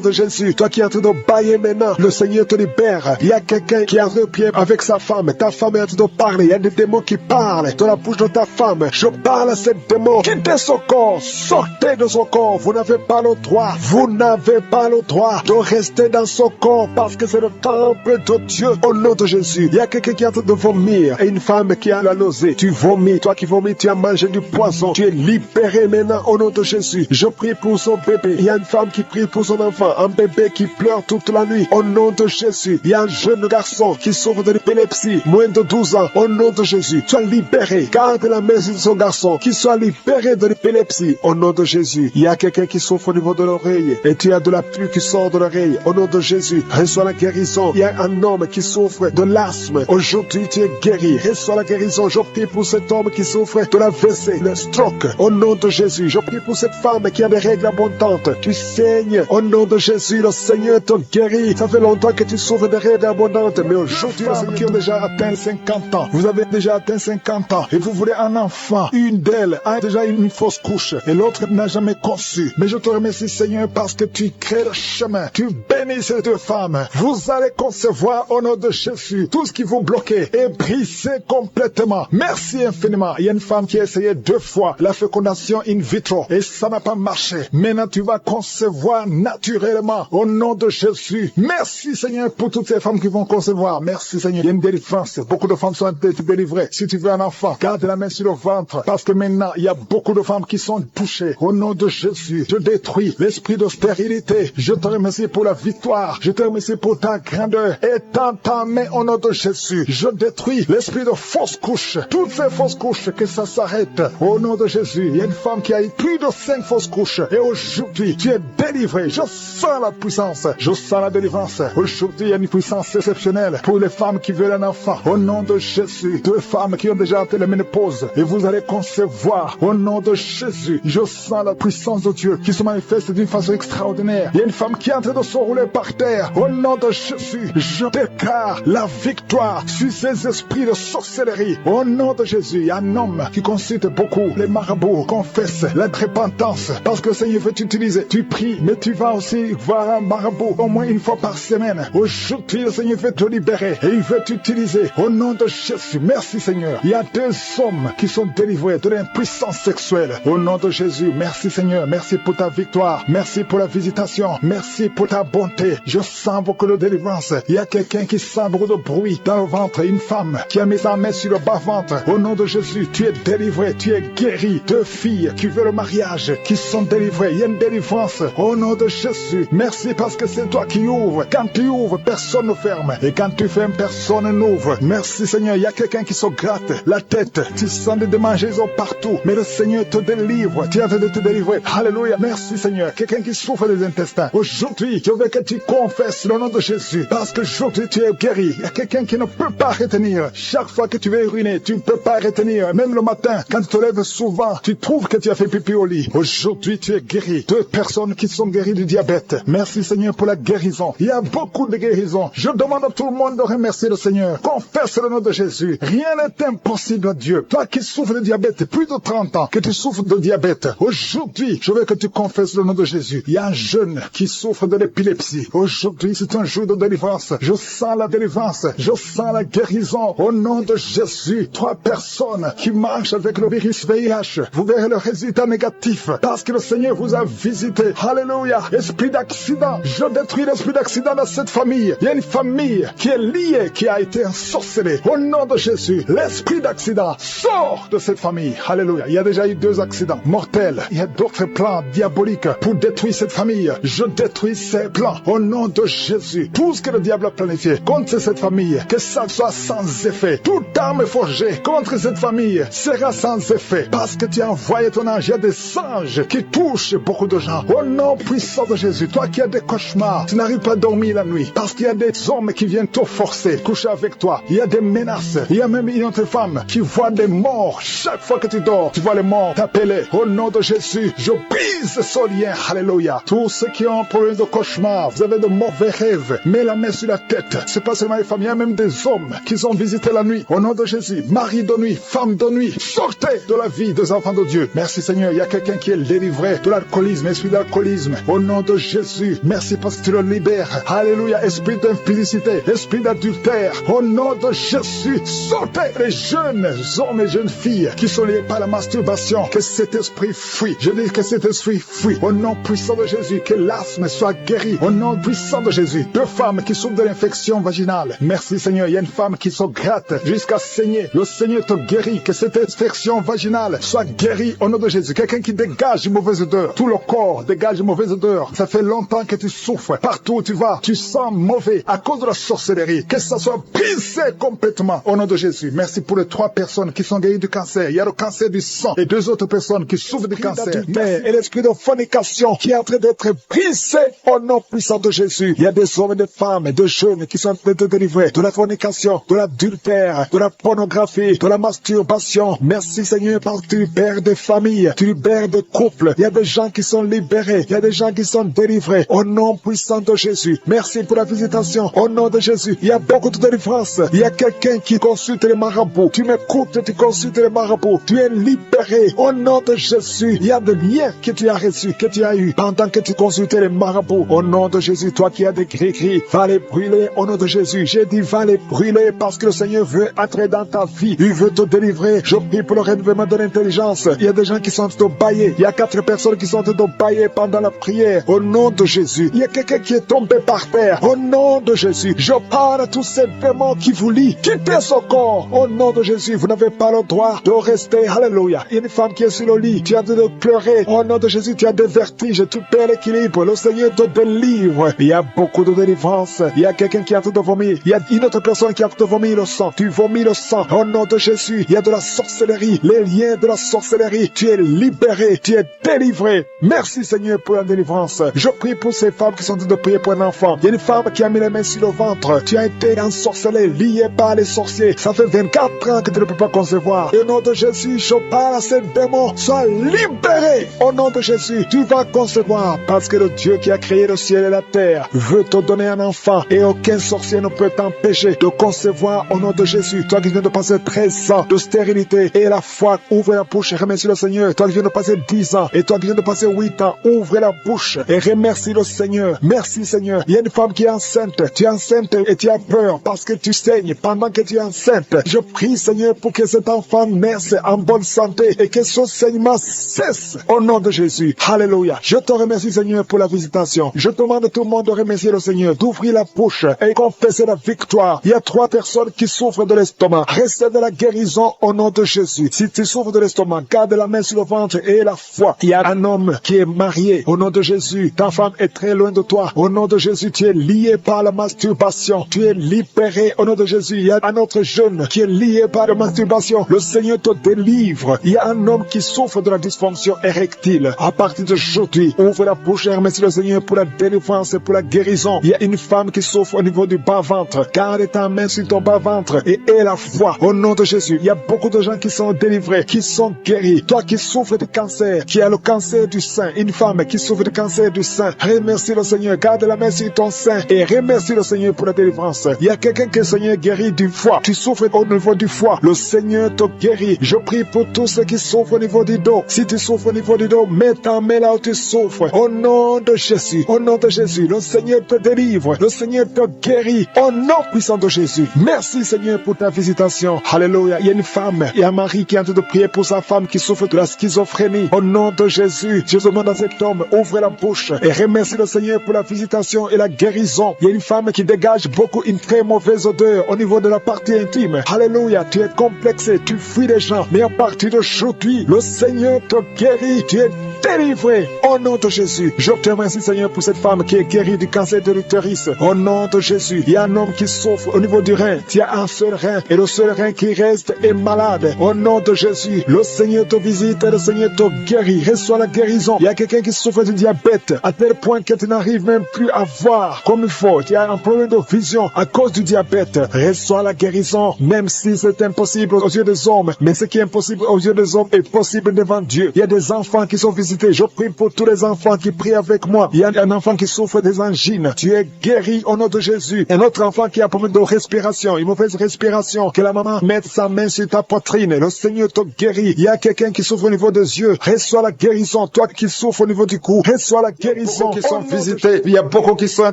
de Jésus. Toi qui es en train de bailler maintenant, le Seigneur te libère. Il y a quelqu'un qui est en train de prier avec sa femme. Ta femme est en train de parler. Il y a des démons qui parlent dans la bouche de ta femme. Je parle à ces démons. Quittez son corps. Sortez de son corps. Vous n'avez pas le droit. Vous n'avez pas le droit de rester dans son corps parce que c'est le temple de Dieu au nom de Jésus. Il y a quelqu'un qui est en train de vomir et une femme qui a la nausée. Tu vomis. Toi qui vomis, tu as mangé du poison. Tu es libéré maintenant au nom de Jésus. Je prie pour son bébé. Il y a une femme qui prie pour son enfant. Un bébé qui pleure toute la nuit au nom de Jésus. Il y a un jeune garçon qui souffre de l'épilepsie, moins de 12 ans. Au nom de Jésus, tu es libéré. Garde la main sur son garçon qui soit libéré de l'épilepsie au nom de Jésus. Il y a quelqu'un qui souffre au niveau de l'oreille et tu as de la pluie qui sort de l'oreille. Au nom de Jésus, reçois la guérison. Il y a un homme qui souffre de l'asthme. Aujourd'hui, tu es guéri. Reçois la guérison. Je prie pour cet homme qui souffre de la WC, le stroke. Au nom de Jésus, je prie pour cette femme qui a des règles abondantes. Tu saignes. Au nom de Jésus, le Seigneur te guérit. Ça fait longtemps que tu souffres de règles abondantes, mais aujourd'hui, les femmes qui ont déjà atteint 50 ans, vous avez déjà atteint 50 ans et vous voulez un enfant. Une d'elles a déjà une fausse couche et l'autre n'a jamais conçu. Mais je te remercie, Seigneur, parce que tu crées le chemin. Tu bénis ces 2 femmes. Vous allez concevoir au nom de Jésus. Tout ce qui vous bloquait est brisé complètement. Merci infiniment. Il y a une femme qui a essayé 2 fois la fécondation in vitro et ça n'a pas marché. Maintenant, tu vas concevoir naturellement au nom de Jésus. Merci, Seigneur, pour toutes ces femmes qui vont concevoir. Merci, Seigneur. Il y a une délivrance. Beaucoup de femmes sont délivrées. Si tu veux un enfant, garde la main sur le ventre parce que maintenant, il y a beaucoup de femmes qui sont touchées. Au nom de Jésus, je détruis l'esprit de stérilité. Je te remercie pour la victoire. Je te remercie pour ta grandeur. Étends ta main au nom de Jésus. Je détruis l'esprit de fausse couche. Toutes ces fausses couches, que ça s'arrête. Au nom de Jésus, il y a une femme qui a eu plus de 5 fausses couches. Et aujourd'hui, tu es délivré. Je sens la puissance. Je sens la délivrance. Aujourd'hui, il y a une puissance exceptionnelle pour les femmes qui veulent un enfant. Au nom de Jésus, 2 femmes qui ont déjà atteint la ménopause. Et vous allez concevoir. Au nom de Jésus, je sens la puissance de Dieu qui se manifeste d'une façon extraordinaire. Il y a une femme qui est en train de se rouler par terre. Au nom de Jésus, je déclare la victoire sur ces esprits de sorcellerie. Au nom de Jésus, il y a un homme qui consulte beaucoup les marabouts, confesse la repentance parce que le Seigneur veut t'utiliser. Tu pries, mais tu vas aussi voir un marabout au moins une fois par semaine. Aujourd'hui, le Seigneur veut te libérer et il veut t'utiliser. Au nom de Jésus, merci Seigneur. Il y a 2 hommes qui sont délivrés de l'impuissance sexuelle. Au nom de Jésus, merci Seigneur. Merci pour ta victoire. Merci pour la visitation. Merci pour ta bonté. Je sens beaucoup de délivrance. Il y a quelqu'un qui sent beaucoup de bruit dans le ventre. Une femme qui a mis sa main sur le bas-ventre. Au nom de Jésus, tu es délivré. Tu es guéri. 2 filles qui veulent le mariage, qui sont délivrées. Il y a une délivrance. Au nom de Jésus, merci parce que c'est toi qui ouvres. Quand tu ouvres, personne ne ferme. Et quand tu fermes, personne n'ouvre. Merci Seigneur. Il y a quelqu'un qui se gratte la tête. Tu sens des démangeaisons partout. Mais le Seigneur te délivre. Tu es en train de te délivrer. Alléluia. Merci Seigneur. Quelqu'un qui souffre des intestins. Aujourd'hui, je veux que tu confesses le nom de Jésus. Parce que aujourd'hui, tu es guéri. Il y a quelqu'un qui ne peut pas retenir. Chaque fois que tu veux uriner, tu ne peux pas retenir. Même le matin, quand tu te lèves souvent, tu trouves que tu as fait pipi au lit. Aujourd'hui, tu es guéri. 2 personnes qui sont guéries du diabète. Merci Seigneur pour la guérison. Il y a beaucoup de guérisons. Je demande à tout le monde de remercier le Seigneur. Confesse le nom de Jésus. Rien n'est impossible à Dieu. Toi qui souffres de diabète, plus de 30 ans que tu souffres de diabète. Aujourd'hui, je veux que tu confesses le nom de Jésus. Il y a un jeune qui souffre de l'épilepsie. Aujourd'hui, c'est un jour de délivrance. Je sens la délivrance. Je sens la guérison. Au nom de Jésus, 3 personnes qui marchent avec le virus VIH. Vous verrez le résultat négatif parce que le Seigneur vous a visité. Alléluia. Esprit d'accident. Je détruis l'esprit d'accident dans cette famille. Il y a une famille qui est liée, qui a été ensorcelée. Au nom de Jésus, l'esprit d'accident sort de cette famille. Alléluia. Il y a déjà eu 2 accidents mortels. Il y a d'autres plans diaboliques pour détruire cette famille. Je détruis ces plans au nom de Jésus. Tout ce que le diable a planifié contre cette famille, que ça soit sans effet. Toute arme forgée contre cette famille sera sans effet. Parce que tu as envoyé ton ange. Il y a des anges qui touchent beaucoup de gens. Au nom puissant de Jésus, toi qui as des cauchemars, tu n'arrives pas à dormir la nuit. Parce qu'il y a des hommes qui viennent te forcer, coucher avec toi. Il y a des menaces. Il y a même une autre femme qui voit des morts. Chaque fois que tu dors, tu vois les morts t'appeler. Au nom de Jésus, je brise ce lien. Alléluia. Tous ceux qui ont un problème de cauchemar, vous avez de mauvais rêves, mets la main sur la tête. C'est pas seulement les femmes, il y a même des hommes qui ont visité la nuit. Au nom de Jésus, mari de nuit, femme de nuit, sortez de la vie des enfants de Dieu. Merci Seigneur, il y a quelqu'un qui est délivré de l'alcoolisme, esprit d'alcoolisme. Au nom de Jésus, merci parce que tu le libères. Alléluia, esprit d'impudicité, esprit d'adultère. Au nom de Jésus, sortez les jeunes hommes et jeunes filles qui sont liés par la masturbation. Que cet esprit fuit. Je dis que cet esprit fuit. Au nom puissant de Jésus, que l'asthme soit guéri. Au nom puissant de Jésus, 2 femmes qui souffrent de l'infection vaginale. Merci Seigneur, il y a une femme qui se gratte jusqu'à saigner. Le Seigneur te guérit. Que cette infection vaginale soit guérie au nom de Jésus. Quelqu'un qui dégage une mauvaise odeur. Tout le corps dégage une mauvaise odeur. Ça fait longtemps que tu souffres. Partout où tu vas, tu sens mauvais à cause de la sorcellerie. Que ça soit brisé complètement au nom de Jésus. Merci pour les 3 personnes qui sont guéries du cancer. Il y a le cancer du sang et 2 autres personnes qui souffrent du cancer. Et l'esprit de fornication qui est en train d'être brisé au nom puissant de Jésus. Il y a des hommes et des femmes et des jeunes qui sont en train de délivrer de la fornication, de l'adultère, de la pornographie, de la masturbation. Merci Seigneur parce que tu libères des familles, tu libères des couples. Il y a des gens qui sont libérés, il y a des gens qui sont délivrés au nom puissant de Jésus. Merci pour la visitation au nom de Jésus. Il y a beaucoup de délivrance. Il y a quelqu'un qui consulte les marabouts. Tu m'écoutes, tu consultes les marabouts. Tu es libéré au nom de Jésus. Il y a des liens que tu as reçus, que tu as eu pendant que tu consultais les marabouts. Au nom de Jésus, toi qui as des gris-gris, va les brûler au nom de Jésus. J'ai dit va les brûler parce que le Seigneur veut entrer dans ta vie. Il veut te délivrer. Je prie pour le renouvellement de l'intelligence. Il y a des gens qui sont en train de bailler. Il y a 4 personnes qui sont en train de bailler pendant la prière. Au nom de Jésus. Il y a quelqu'un qui est tombé par terre. Au nom de Jésus. Je parle à tous ces démons qui vous lient. Quittez son corps. Au nom de Jésus. Vous n'avez pas le droit de rester. Alléluia. Il y a une femme qui est sur le lit. Tu as de pleurer. Au nom de Jésus, tu as des vertiges. Tu perds l'équilibre. Le Seigneur te délivre. Il y a beaucoup de délivrance. Il y a quelqu'un qui est en train de vomir. Il y a une autre personne qui est en train de vomir le sang. Tu vomis le sang. Au nom de Jésus. Il y a de la sorcellerie. Les liens de la sorcellerie. Tu es libéré. Tu es délivré. Merci Seigneur pour la délivrance. Je prie pour ces femmes qui sont en train de prier pour un enfant. Il y a une femme qui a mis les mains sur le ventre. Tu as été ensorcelé, lié par les sorciers. Ça fait 24 ans que tu ne peux pas concevoir. Et au nom de Jésus, je parle à ces démons. Sois libéré. Au nom de Jésus, tu vas concevoir. Parce que le Dieu qui a créé le ciel et la terre veut te donner un enfant. Et aucun sorcier ne peut t'empêcher de concevoir au nom de Jésus. Toi qui viens de passer 13 ans de stérilité et la foi, ouvre la bouche et remercie le Seigneur. Toi qui viens de passer 10 ans et toi qui viens de passer 8 ans, ouvre la bouche et remercie le Seigneur. Merci Seigneur. Il y a une femme qui est enceinte. Tu es enceinte et tu as peur parce que tu saignes pendant que tu es enceinte. Je prie Seigneur pour que cet enfant naisse en bonne santé et que son saignement cesse au nom de Jésus. Alléluia. Je te remercie Seigneur pour la visitation. Je demande à tout le monde de remercier le Seigneur, d'ouvrir la bouche et confesser la victoire. Il y a 3 personnes qui souffrent de l'estomac. Restez de la guérison au nom de Jésus. Si tu souffres de l'estomac, garde la main sur le ventre et la foi. Il y a un homme qui est marié au nom de Jésus. Ta femme est très loin de toi. Au nom de Jésus, tu es lié par la masturbation. Tu es libéré au nom de Jésus. Il y a un autre jeune qui est lié par la masturbation. Le Seigneur te délivre. Il y a un homme qui souffre de la dysfonction érectile. À partir d'aujourd'hui, ouvre la bouche et remercie le Seigneur pour la délivrance et pour la guérison. Il y a une femme qui souffre au niveau du bas-ventre. Garde ta main sur ton bas-ventre et aie la foi au nom de Jésus. Il y a beaucoup de gens qui sont délivrés, qui sont guéris. Toi qui souffres de cancer, qui a le cancer du sein, une femme qui souffre de cancer du sein, remercie le Seigneur. Garde la main sur ton sein et remercie le Seigneur pour la délivrance. Il y a quelqu'un que le Seigneur guérit du foie. Tu souffres au niveau du foie. Le Seigneur te guérit. Je prie pour tous ceux qui souffrent au niveau du dos. Si tu souffres au niveau du dos, mets ta main là où tu souffres. Au nom de Jésus. Au nom de Jésus. Le Seigneur te délivre. Le Seigneur te guérit. Au nom puissant de Jésus. Merci Seigneur pour ta visitation. Alléluia. Il y a une femme. Il y a un mari qui est en train de prier pour sa femme qui souffre de la schizophrénie. Au nom de Jésus. Je demande à cet homme, ouvre la bouche et remercie le Seigneur pour la visitation et la guérison. Il y a une femme qui dégage beaucoup une très mauvaise odeur au niveau de la partie partie intime. Alléluia, tu es complexé, tu fuis les gens. Mais à partir d'aujourd'hui, le Seigneur te guérit, tu es délivré. Au nom de Jésus, je te remercie Seigneur pour cette femme qui est guérie du cancer de l'utérus. Au nom de Jésus, il y a un homme qui souffre au niveau du rein. Tu as un seul rein et le seul rein qui reste est malade. Au nom de Jésus, le Seigneur te visite et le Seigneur te guérit. Reçois la guérison. Il y a quelqu'un qui souffre du diabète à tel point que tu n'arrives même plus à voir comme il faut. Tu as un problème de vision à cause du diabète. Reçois la guérison, même si c'est impossible aux yeux des hommes. Mais ce qui est impossible aux yeux des hommes est possible devant Dieu. Il y a des enfants qui sont visités. Je prie pour tous les enfants qui prient avec moi. Il y a un enfant qui souffre des angines. Tu es guéri au nom de Jésus. Un autre enfant qui a un problème de respiration, une mauvaise respiration. Que la maman mette sa main sur ta poitrine. Le Seigneur te guérit. Il y a quelqu'un qui souffre au niveau des yeux. Reçois la guérison. Toi qui souffres au niveau du cou, reçois la guérison. Il y a beaucoup qui sont visités. Il y a beaucoup qui sont en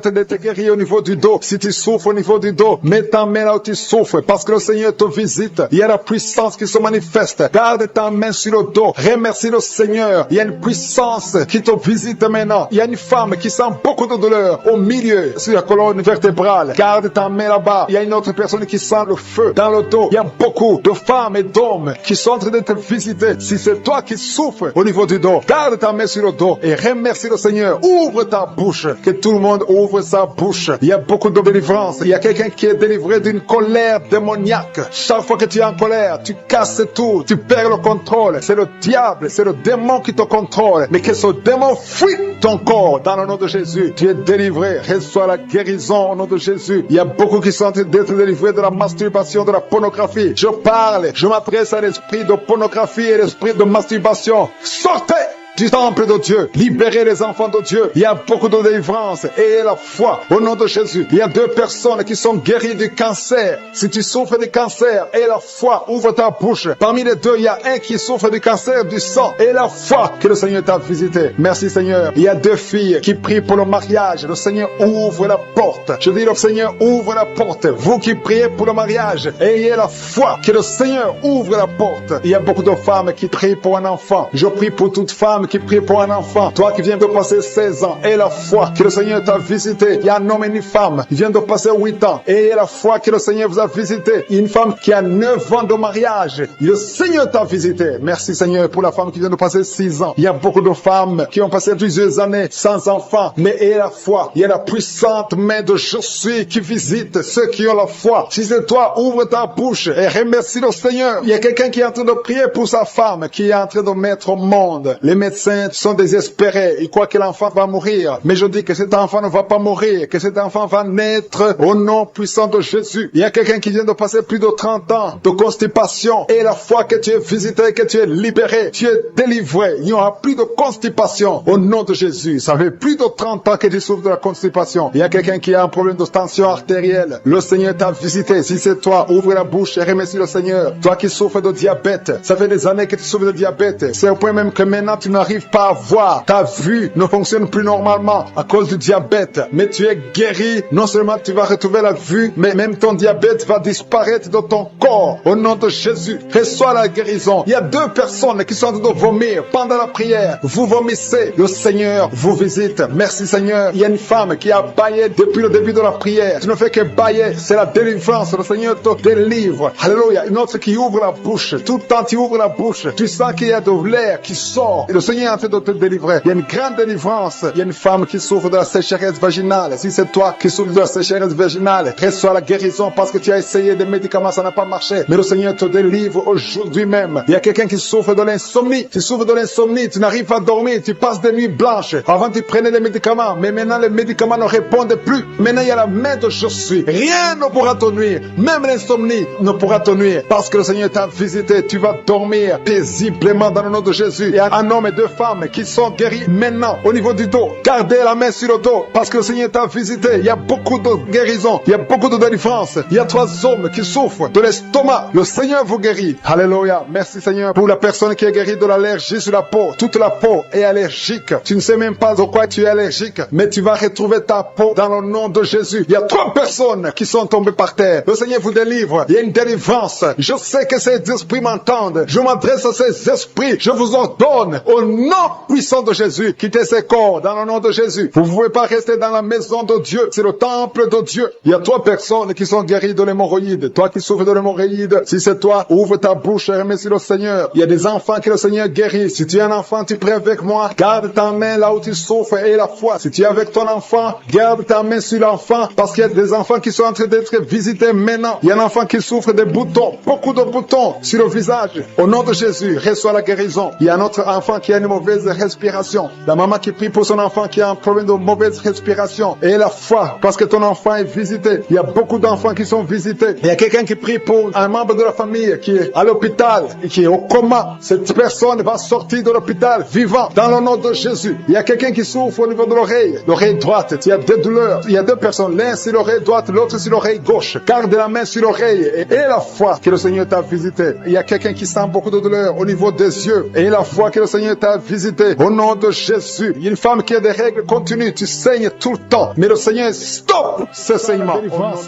train d'être guéris au niveau du dos. Si tu souffres au niveau du dos, mets ta main là où tu souffres parce que le Seigneur te visite. Il y a la puissance qui se manifeste. Garde ta main sur le dos. Remercie le Seigneur. Il y a une puissance qui te visite maintenant. Il y a une femme qui sent beaucoup de douleur au milieu, sur la colonne vertébrale. Garde ta main là-bas. Il y a une autre personne qui sent le feu dans le dos. Il y a beaucoup de femmes et d'hommes qui sont en train de te visiter. Si c'est toi qui souffres au niveau du dos, garde ta main sur le dos et remercie le Seigneur. Ouvre ta bouche. Que tout le monde ouvre sa bouche. Il y a beaucoup de délivrance. Il y a quelqu'un qui est délivré d'une colère démoniaque. Chaque fois que tu es en colère, tu casses tout. Tu perds le contrôle. C'est le diable, c'est le démon qui te contrôle. Mais que ce démon fuit ton corps dans le nom de Jésus. Tu es délivré. Reçois la guérison au nom de Jésus. Il y a beaucoup qui sont en train d'être délivrés de la masturbation, de la pornographie. Je parle, je m'adresse à l'esprit de pornographie et l'esprit de masturbation. Sortez du temple de Dieu, libérez les enfants de Dieu. Il y a beaucoup de délivrance et la foi au nom de Jésus. Il y a 2 personnes qui sont guéries du cancer. Si tu souffres du cancer et la foi, ouvre ta bouche. Parmi les 2, il y a un qui souffre du cancer du sang et la foi que le Seigneur t'a visité. Merci Seigneur. Il y a 2 filles qui prient pour le mariage. Le Seigneur ouvre la porte. Je dis le Seigneur ouvre la porte. Vous qui priez pour le mariage, ayez la foi que le Seigneur ouvre la porte. Il y a beaucoup de femmes qui prient pour un enfant. Je prie pour toute femme qui prie pour un enfant. Toi qui viens de passer 16 ans, et la foi que le Seigneur t'a visité. Il y a un homme et une femme qui vient de passer 8 ans. Et la foi que le Seigneur vous a visité. Une femme qui a 9 ans de mariage. Le Seigneur t'a visité. Merci Seigneur pour la femme qui vient de passer 6 ans. Il y a beaucoup de femmes qui ont passé plusieurs années sans enfant. Mais et la foi, il y a la puissante main de Je suis qui visite ceux qui ont la foi. Si c'est toi, ouvre ta bouche et remercie le Seigneur. Il y a quelqu'un qui est en train de prier pour sa femme, qui est en train de mettre au monde. Les médecins sont désespérés. Ils croient que l'enfant va mourir. Mais je dis que cet enfant ne va pas mourir, que cet enfant va naître au nom puissant de Jésus. Il y a quelqu'un qui vient de passer plus de 30 ans de constipation. Et la fois que tu es visité, que tu es libéré, tu es délivré. Il n'y aura plus de constipation au nom de Jésus. Ça fait plus de 30 ans que tu souffres de la constipation. Il y a quelqu'un qui a un problème de tension artérielle. Le Seigneur t'a visité. Si c'est toi, ouvre la bouche et remercie le Seigneur. Toi qui souffres de diabète, ça fait des années que tu souffres de diabète. C'est au point même que maintenant tu n'arrives pas à voir. Ta vue ne fonctionne plus normalement à cause du diabète. Mais tu es guéri. Non seulement tu vas retrouver la vue, mais même ton diabète va disparaître de ton corps. Au nom de Jésus, reçois la guérison. Il y a 2 personnes qui sont en train de vomir pendant la prière. Vous vomissez. Le Seigneur vous visite. Merci Seigneur. Il y a une femme qui a baillé depuis le début de la prière. Tu ne fais que bailler. C'est la délivrance. Le Seigneur te délivre. Alléluia. Une autre qui ouvre la bouche. Tout le temps tu ouvres la bouche. Tu sens qu'il y a de l'air qui sort. Et le Seigneur est en train de te délivrer. Il y a une grande délivrance. Il y a une femme qui souffre de la sécheresse vaginale. Si c'est toi qui souffres de la sécheresse vaginale, reçois la guérison parce que tu as essayé des médicaments, ça n'a pas marché. Mais le Seigneur te délivre aujourd'hui même. Il y a quelqu'un qui souffre de l'insomnie. Tu souffres de l'insomnie, tu n'arrives pas à dormir, tu passes des nuits blanches. Avant tu prenais des médicaments, mais maintenant les médicaments ne répondent plus. Maintenant il y a la main de Je suis. Rien ne pourra te nuire. Même l'insomnie ne pourra te nuire parce que le Seigneur t'a visité. Tu vas dormir paisiblement dans le nom de Jésus. Il y a un homme et 2 femmes qui sont guéris maintenant au niveau du dos. Gardez la main sur le dos parce que le Seigneur t'a visité. Il y a beaucoup de guérison, il y a beaucoup de délivrance. Il y a 3 hommes qui souffrent de l'estomac. Le Seigneur vous guérit. Alléluia. Merci Seigneur pour la personne qui est guérie de l'allergie sur la peau. Toute la peau est allergique. Tu ne sais même pas de quoi tu es allergique, mais tu vas retrouver ta peau dans le nom de Jésus. Il y a 3 personnes qui sont tombées par terre. Le Seigneur vous délivre. Il y a une délivrance. Je sais que ces esprits m'entendent. Je m'adresse à ces esprits. Je vous ordonne au nom puissant de Jésus, quittez ces corps dans le nom de Jésus. Vous ne pouvez pas rester dans la maison de Dieu. C'est le temple de Dieu. Il y a 3 personnes qui sont guéries de l'hémorroïde. Toi qui souffres de l'hémorroïde, si c'est toi, ouvre ta bouche et remercie le Seigneur. Il y a des enfants que le Seigneur guérit. Si tu es un enfant, tu pries avec moi. Garde ta main là où tu souffres et la foi. Si tu es avec ton enfant, garde ta main sur l'enfant parce qu'il y a des enfants qui sont en train d'être visités maintenant. Il y a un enfant qui souffre des boutons, beaucoup de boutons sur le visage. Au nom de Jésus, reçois la guérison. Il y a un autre enfant qui a une mauvaise respiration. La maman qui prie pour son enfant qui a un problème de mauvaise respiration. Et la foi, parce que ton enfant est visité. Il y a beaucoup d'enfants qui sont visités. Il y a quelqu'un qui prie pour un membre de la famille qui est à l'hôpital et qui est au coma. Cette personne va sortir de l'hôpital vivant dans le nom de Jésus. Il y a quelqu'un qui souffre au niveau de l'oreille droite. Il y a des douleurs. Il y a 2 personnes, l'un sur l'oreille droite, l'autre sur l'oreille gauche. Garde la main sur l'oreille et la foi que le Seigneur t'a visité. Il y a quelqu'un qui sent beaucoup de douleur au niveau des yeux et la foi que le Seigneur t'a visité. Au nom de Jésus. Il y a une femme qui a des règles continues. Tu saignes tout le temps. Mais le Seigneur stoppe ce saignement.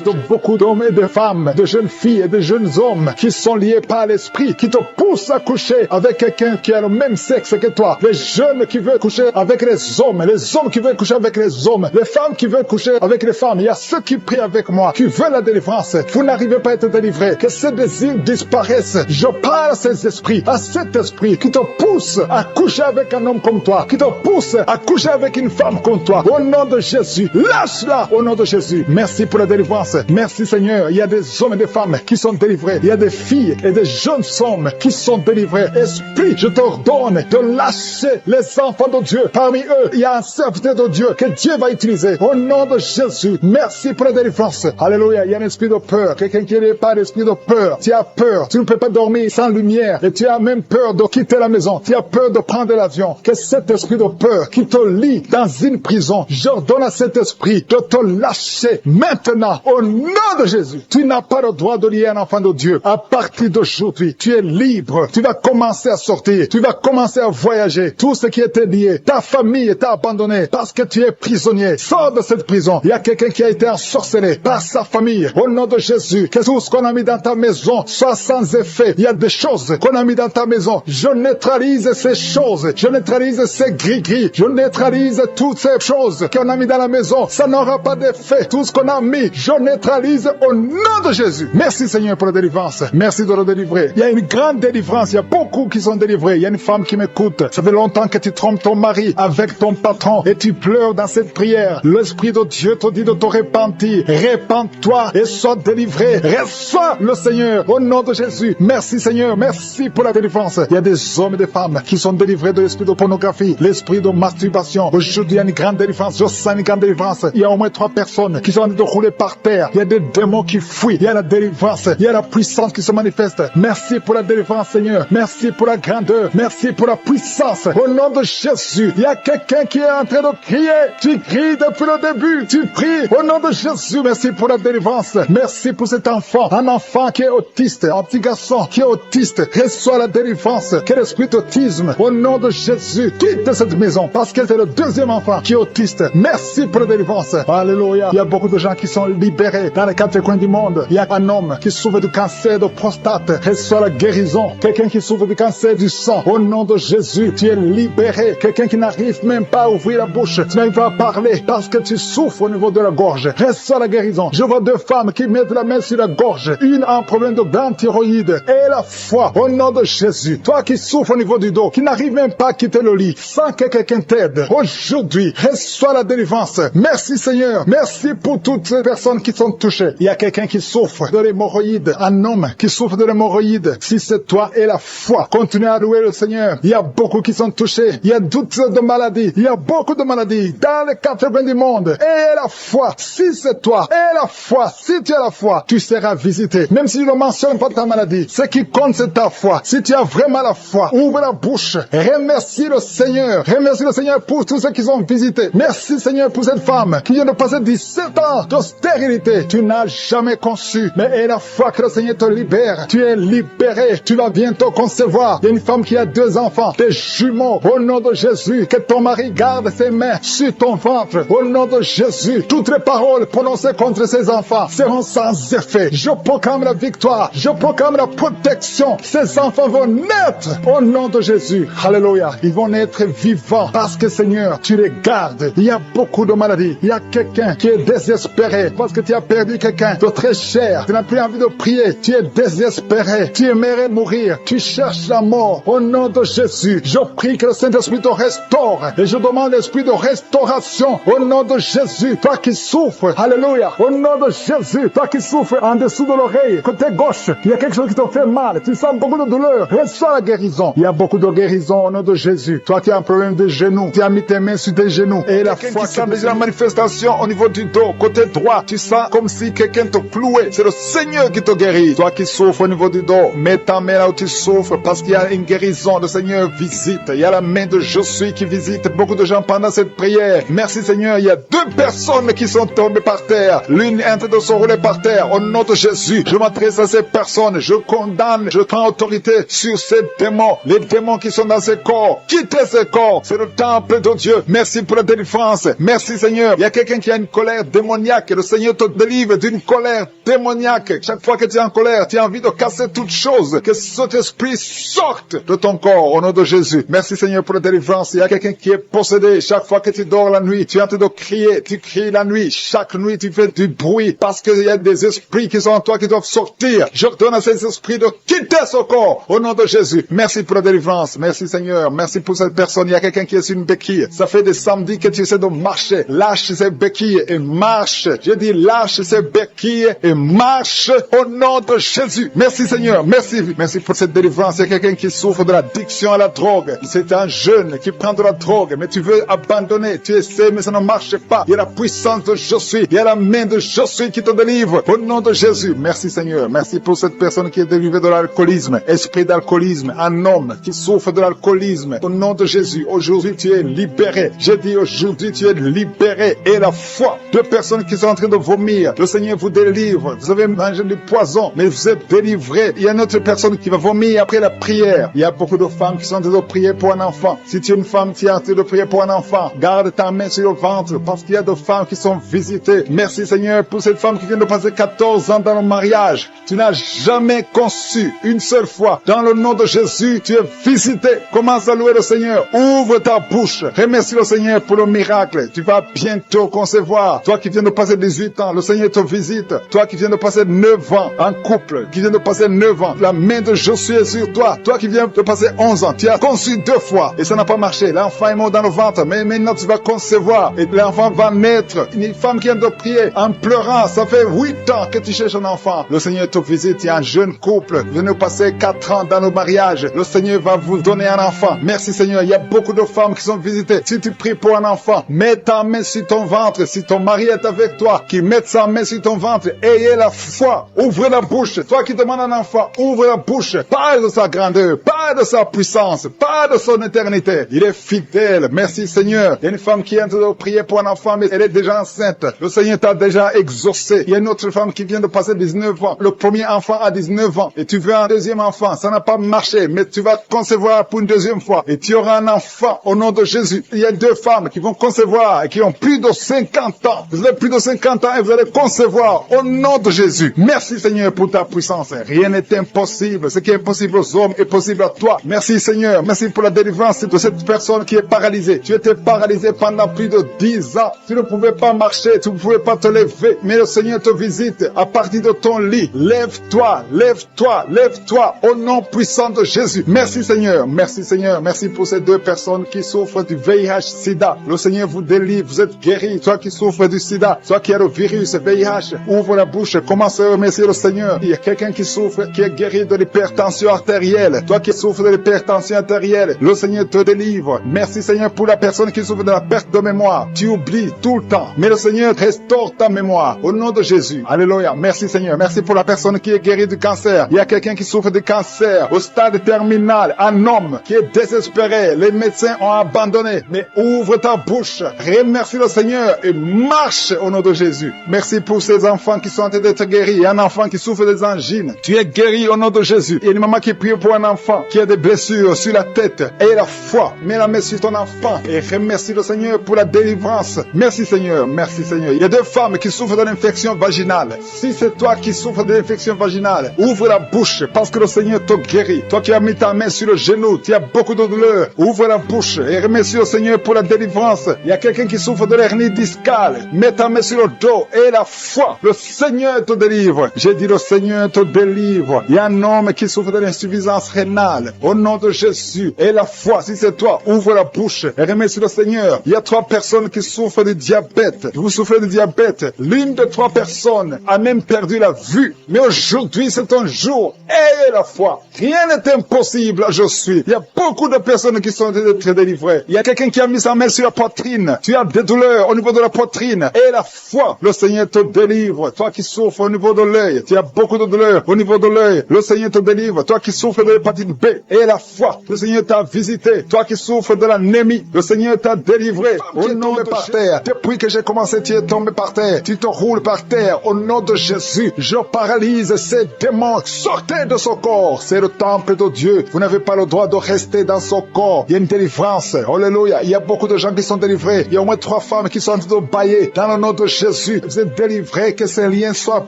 De beaucoup d'hommes et de femmes, de jeunes filles et de jeunes hommes qui sont liés par l'esprit, qui te poussent à coucher avec quelqu'un qui a le même sexe que toi. Les jeunes qui veulent coucher avec les hommes qui veulent coucher avec les hommes, les femmes qui veulent coucher avec les femmes. Il y a ceux qui prient avec moi, qui veulent la délivrance. Vous n'arrivez pas à être délivré. Que ces désirs disparaissent. Je parle à ces esprits, à cet esprit qui te pousse à coucher avec un homme comme toi, qui te pousse à coucher avec une femme comme toi. Au nom de Jésus, lâche-la au nom de Jésus. Merci pour la délivrance. Merci Seigneur. Il y a des hommes et des femmes qui sont délivrés. Il y a des filles et des jeunes hommes qui sont délivrés. Esprit, je t'ordonne de lâcher les enfants de Dieu. Parmi eux, il y a un serviteur de Dieu que Dieu va utiliser. Au nom de Jésus, merci pour la délivrance. Alléluia. Il y a un esprit de peur. Quelqu'un qui n'est pas d'esprit de peur. Tu as peur. Tu ne peux pas dormir sans lumière. Et tu as même peur de quitter la maison. Tu as peur de prendre l'avion. Que cet esprit de peur qui te lie dans une prison, j'ordonne à cet esprit de te lâcher maintenant. Au nom de Jésus. Tu n'as pas le droit de lier un enfant de Dieu. À partir d'aujourd'hui, tu es libre. Tu vas commencer à sortir. Tu vas commencer à voyager. Tout ce qui était lié, ta famille t'a abandonné parce que tu es prisonnier. Sors de cette prison. Il y a quelqu'un qui a été ensorcelé par sa famille. Au nom de Jésus, que tout ce qu'on a mis dans ta maison soit sans effet. Il y a des choses qu'on a mis dans ta maison. Je neutralise ces choses. Je neutralise ces gris-gris. Je neutralise toutes ces choses qu'on a mis dans la maison. Ça n'aura pas d'effet. Tout ce qu'on a mis, je neutralise au nom de Jésus. Merci Seigneur pour la délivrance. Merci de le délivrer. Il y a une grande délivrance. Il y a beaucoup qui sont délivrés. Il y a une femme qui m'écoute. Ça fait longtemps que tu trompes ton mari avec ton patron et tu pleures dans cette prière. L'Esprit de Dieu te dit de te repentir. Répands-toi et sois délivré. Reçois le Seigneur au nom de Jésus. Merci Seigneur. Merci pour la délivrance. Il y a des hommes et des femmes qui sont délivrés de l'esprit de pornographie, l'esprit de masturbation. Aujourd'hui, il y a une grande délivrance. Je sens une grande délivrance. Il y a au moins 3 personnes qui sont en train de rouler par terre. Il y a des démons qui fuient. Il y a la délivrance. Il y a la puissance qui se manifeste. Merci pour la délivrance, Seigneur. Merci pour la grandeur. Merci pour la puissance. Au nom de Jésus, il y a quelqu'un qui est en train de crier. Tu cries depuis le début. Tu pries au nom de Jésus. Merci pour la délivrance. Merci pour cet enfant. Un enfant qui est autiste. Un petit garçon qui est autiste. Reçois la délivrance. Quel esprit d'autisme. Au nom de Jésus, quitte cette maison parce que c'est le 2e enfant qui est autiste. Merci pour la délivrance. Alléluia. Il y a beaucoup de gens qui sont libérés dans les 4 coins du monde. Il y a un homme qui souffre du cancer de prostate. Reçois la guérison. Quelqu'un qui souffre du cancer du sang. Au nom de Jésus, tu es libéré. Quelqu'un qui n'arrive même pas à ouvrir la bouche. Tu n'arrives pas à parler parce que tu souffres au niveau de la gorge. Reçois la guérison. Je vois 2 femmes qui mettent la main sur la gorge. Une a un problème de grande thyroïde. Et la foi. Au nom de Jésus. Toi qui souffres au niveau du dos, qui n'arrive même pas à quitter le lit, sans que quelqu'un t'aide. Aujourd'hui, reçois la délivrance. Merci Seigneur. Merci pour toutes ces personnes qui sont touchées. Il y a quelqu'un qui souffre de l'hémorroïde. Un homme qui souffre de l'hémorroïde. Si c'est toi et la foi, continue à louer le Seigneur. Il y a beaucoup qui sont touchés. Il y a toutes sortes de maladies. Il y a beaucoup de maladies dans les 4 coins du monde. Et la foi, si c'est toi, et la foi, si tu as la foi, tu seras visité. Même si tu ne mentionnes pas ta maladie, ce qui compte c'est ta foi. Si tu as vraiment la foi, ouvre la bouche. Remercie le Seigneur. Remercie le Seigneur pour tous ceux qui sont visités. Merci Seigneur pour cette femme qui vient de passer 17 ans de stérilité. Tu n'as jamais conçu. Mais et la foi que le Seigneur te libère. Tu es libéré. Tu vas bientôt concevoir. Il y a une femme qui a 2 enfants, des jumeaux. Au nom de Jésus, que ton mari garde ses mains sur ton ventre. Au nom de Jésus, toutes les paroles prononcées contre ces enfants seront sans effet. Je proclame la victoire. Je proclame la protection. Ces enfants vont naître au nom de Jésus. Alléluia. Alléluia. Ils vont naître vivants parce que Seigneur, tu les gardes. Il y a beaucoup de maladies. Il y a quelqu'un qui est désespéré parce que tu as perdu quelqu'un de très cher. Tu n'as plus envie de prier. Tu es désespéré. Tu aimerais mourir. Tu cherches la mort. Au nom de Jésus, je prie que le Saint-Esprit te restaure. Et je demande l'esprit de restauration. Au nom de Jésus, toi qui souffres. Alléluia. Au nom de Jésus, toi qui souffres en dessous de l'oreille, côté gauche, il y a quelque chose qui te fait mal. Tu sens beaucoup de douleur. Reçois la guérison. Il y a beaucoup de guérison au nom de Jésus. Toi qui as un problème de genoux, tu as mis tes mains sur tes genoux. Et la foi qui sent déjà la manifestation au niveau du dos, côté droit, tu sens comme si quelqu'un te clouait. C'est le Seigneur qui te guérit. Toi qui souffres au niveau du dos, mets ta main là où tu souffres parce qu'il y a une guérison. Le Seigneur visite. Il y a la main de Je suis qui visite beaucoup de gens pendant cette prière. Merci Seigneur. Il y a 2 personnes qui sont tombées par terre. L'une est en train de se rouler par terre. Au nom de Jésus, je m'adresse à ces personnes. Je condamne, je prends autorité sur ces démons. Les démons qui sont dans ces corps. Quittez ces corps. C'est le temple de Dieu. Merci pour la délivrance. Merci Seigneur. Il y a quelqu'un qui a une colère démoniaque. Le Seigneur te délivre d'une colère démoniaque. Chaque fois que tu es en colère, tu as envie de casser toute chose. Que cet esprit sorte de ton corps au nom de Jésus. Merci Seigneur pour la délivrance. Il y a quelqu'un qui est possédé. Chaque fois que tu dors la nuit, tu es en train de crier. Tu cries la nuit. Chaque nuit, tu fais du bruit parce qu'il y a des esprits qui sont en toi qui doivent sortir. Je donne à ces esprits de quitter ce corps au nom de Jésus. Merci pour la délivrance. Merci Seigneur. Merci pour cette personne. Il y a quelqu'un qui est sur une béquille. Ça fait des samedis que tu essaies de marcher. Lâche ces béquilles et marche. Je dis lâche ces béquilles et marche au nom de Jésus. Merci Seigneur. Merci. Merci pour cette délivrance. Il y a quelqu'un qui souffre de l'addiction à la drogue. C'est un jeune qui prend de la drogue, mais tu veux abandonner. Tu essaies, mais ça ne marche pas. Il y a la puissance de Je suis. Il y a la main de Je suis qui te délivre. Au nom de Jésus. Merci Seigneur. Merci pour cette personne qui est délivrée de l'alcoolisme. Esprit d'alcoolisme. Un homme qui souffre de l'alcoolisme. Au nom de Jésus. Aujourd'hui, tu es libéré. J'ai dit aujourd'hui, tu es libéré. Et la foi. 2 personnes qui sont en train de vomir. Le Seigneur vous délivre. Vous avez mangé du poison, mais vous êtes délivré. Il y a une autre personne qui va vomir après la prière. Il y a beaucoup de femmes qui sont en train de prier pour un enfant. Si tu es une femme qui est en train de prier pour un enfant, garde ta main sur le ventre parce qu'il y a des femmes qui sont visitées. Merci Seigneur pour cette femme qui vient de passer 14 ans dans le mariage. Tu n'as jamais conçu une seule fois. Dans le nom de Jésus, tu es visité. Commence à louer le Seigneur. Ouvre ta bouche. Remercie le Seigneur pour le miracle. Tu vas bientôt concevoir. Toi qui viens de passer 18 ans, le Seigneur te visite. Toi qui viens de passer 9 ans en couple, qui viens de passer 9 ans, la main de Je suis sur toi. Toi qui viens de passer 11 ans, tu as conçu 2 fois et ça n'a pas marché. L'enfant est mort dans le ventre, mais maintenant tu vas concevoir et l'enfant va naître. Une femme qui vient de prier en pleurant, ça fait 8 ans que tu cherches un enfant. Le Seigneur te visite. Il y a un jeune couple, vient de passer 4 ans dans le mariage. Le Seigneur va vous donner un enfant. Merci Seigneur. Il y a beaucoup de femmes qui sont visitées. Si tu pries pour un enfant, mets ta main sur ton ventre. Si ton mari est avec toi, qu'il mette sa main sur ton ventre. Ayez la foi. Ouvre la bouche. Toi qui demandes un enfant, ouvre la bouche. Parle de sa grandeur, parle de sa puissance, parle de son éternité. Il est fidèle. Merci Seigneur. Il y a une femme qui est en train de prier pour un enfant, mais elle est déjà enceinte. Le Seigneur t'a déjà exaucé. Il y a une autre femme qui vient de passer 19 ans. Le premier enfant a 19 ans. Et tu veux un deuxième enfant. Ça n'a pas marché, mais tu vas concevoir pour une deuxième fois. Et tu auras un enfant au nom de Jésus. Il y a 2 femmes qui vont concevoir et qui ont plus de 50 ans. Vous avez plus de 50 ans et vous allez concevoir au nom de Jésus. Merci Seigneur pour ta puissance. Rien n'est impossible. Ce qui est impossible aux hommes est possible à toi. Merci Seigneur. Merci pour la délivrance de cette personne qui est paralysée. Tu étais paralysé pendant plus de 10 ans. Tu ne pouvais pas marcher. Tu ne pouvais pas te lever. Mais le Seigneur te visite à partir de ton lit. Lève-toi, lève-toi, lève-toi au nom puissant de Jésus. Merci Seigneur. Merci Seigneur. Merci pour ces 2 personnes qui souffrent du VIH-Sida. Le Seigneur vous délivre. Vous êtes guéris. Toi qui souffres du Sida, toi qui as le virus VIH, ouvre la bouche. Commence à remercier le Seigneur. Il y a quelqu'un qui souffre, qui est guéri de l'hypertension artérielle. Toi qui souffres de l'hypertension artérielle, le Seigneur te délivre. Merci Seigneur pour la personne qui souffre de la perte de mémoire. Tu oublies tout le temps. Mais le Seigneur restaure ta mémoire. Au nom de Jésus. Alléluia. Merci Seigneur. Merci pour la personne qui est guérie du cancer. Il y a quelqu'un qui souffre de cancer au stade terminal. Un homme qui est désespéré. Les médecins ont abandonné. Mais ouvre ta bouche. Remercie le Seigneur et marche au nom de Jésus. Merci pour ces enfants qui sont en train d'être guéris. Il y a un enfant qui souffre des angines. Tu es guéri au nom de Jésus. Il y a une maman qui prie pour un enfant qui a des blessures sur la tête. Aie la foi. Mets la main sur ton enfant et remercie le Seigneur pour la délivrance. Merci Seigneur. Merci Seigneur. Il y a 2 femmes qui souffrent de l'infection vaginale. Si c'est toi qui souffres de l'infection vaginale, ouvre la bouche parce que le Seigneur te guérit. Toi qui as mis ta main sur le genou, tu as beaucoup de douleur. Ouvre la bouche et remercie le Seigneur pour la délivrance. Il y a quelqu'un qui souffre de l'hernie discale. Mets ta main sur le dos et la foi. Le Seigneur te délivre. J'ai dit le Seigneur te délivre. Il y a un homme qui souffre de l'insuffisance rénale. Au nom de Jésus. Et la foi, si c'est toi, ouvre la bouche et remercie le Seigneur. Il y a 3 personnes qui souffrent de diabète. Vous souffrez de diabète. L'une de 3 personnes a même perdu la vue. Mais aujourd'hui, c'est un jour. Ayez la foi. Rien n'est impossible. Je suis. Il y a beaucoup de personnes qui sont très délivrées. Il y a quelqu'un qui a mis sa main sur la poitrine. Tu as des douleurs au niveau de la poitrine. Et la foi. Le Seigneur te délivre. Toi qui souffres au niveau de l'œil. Tu as beaucoup de douleurs au niveau de l'œil. Le Seigneur te délivre. Toi qui souffres de l'hépatite B. Et la foi. Le Seigneur t'a visité. Toi qui souffres de l'anémie. Le Seigneur t'a délivré. Au nom de par terre. Depuis que j'ai commencé, tu es tombé par terre. Tu te roules par terre. Au nom de Jésus, je paralyse ces démons. Sortez de son corps. C'est le temple de Dieu. Vous n'avez pas le droit de rester dans son corps. Il y a une délivrance. Alléluia. Il y a beaucoup de gens qui sont délivrés. Il y a au moins 3 femmes qui sont en train de bailler. Dans le nom de Jésus, vous êtes délivrés. Que ces liens soient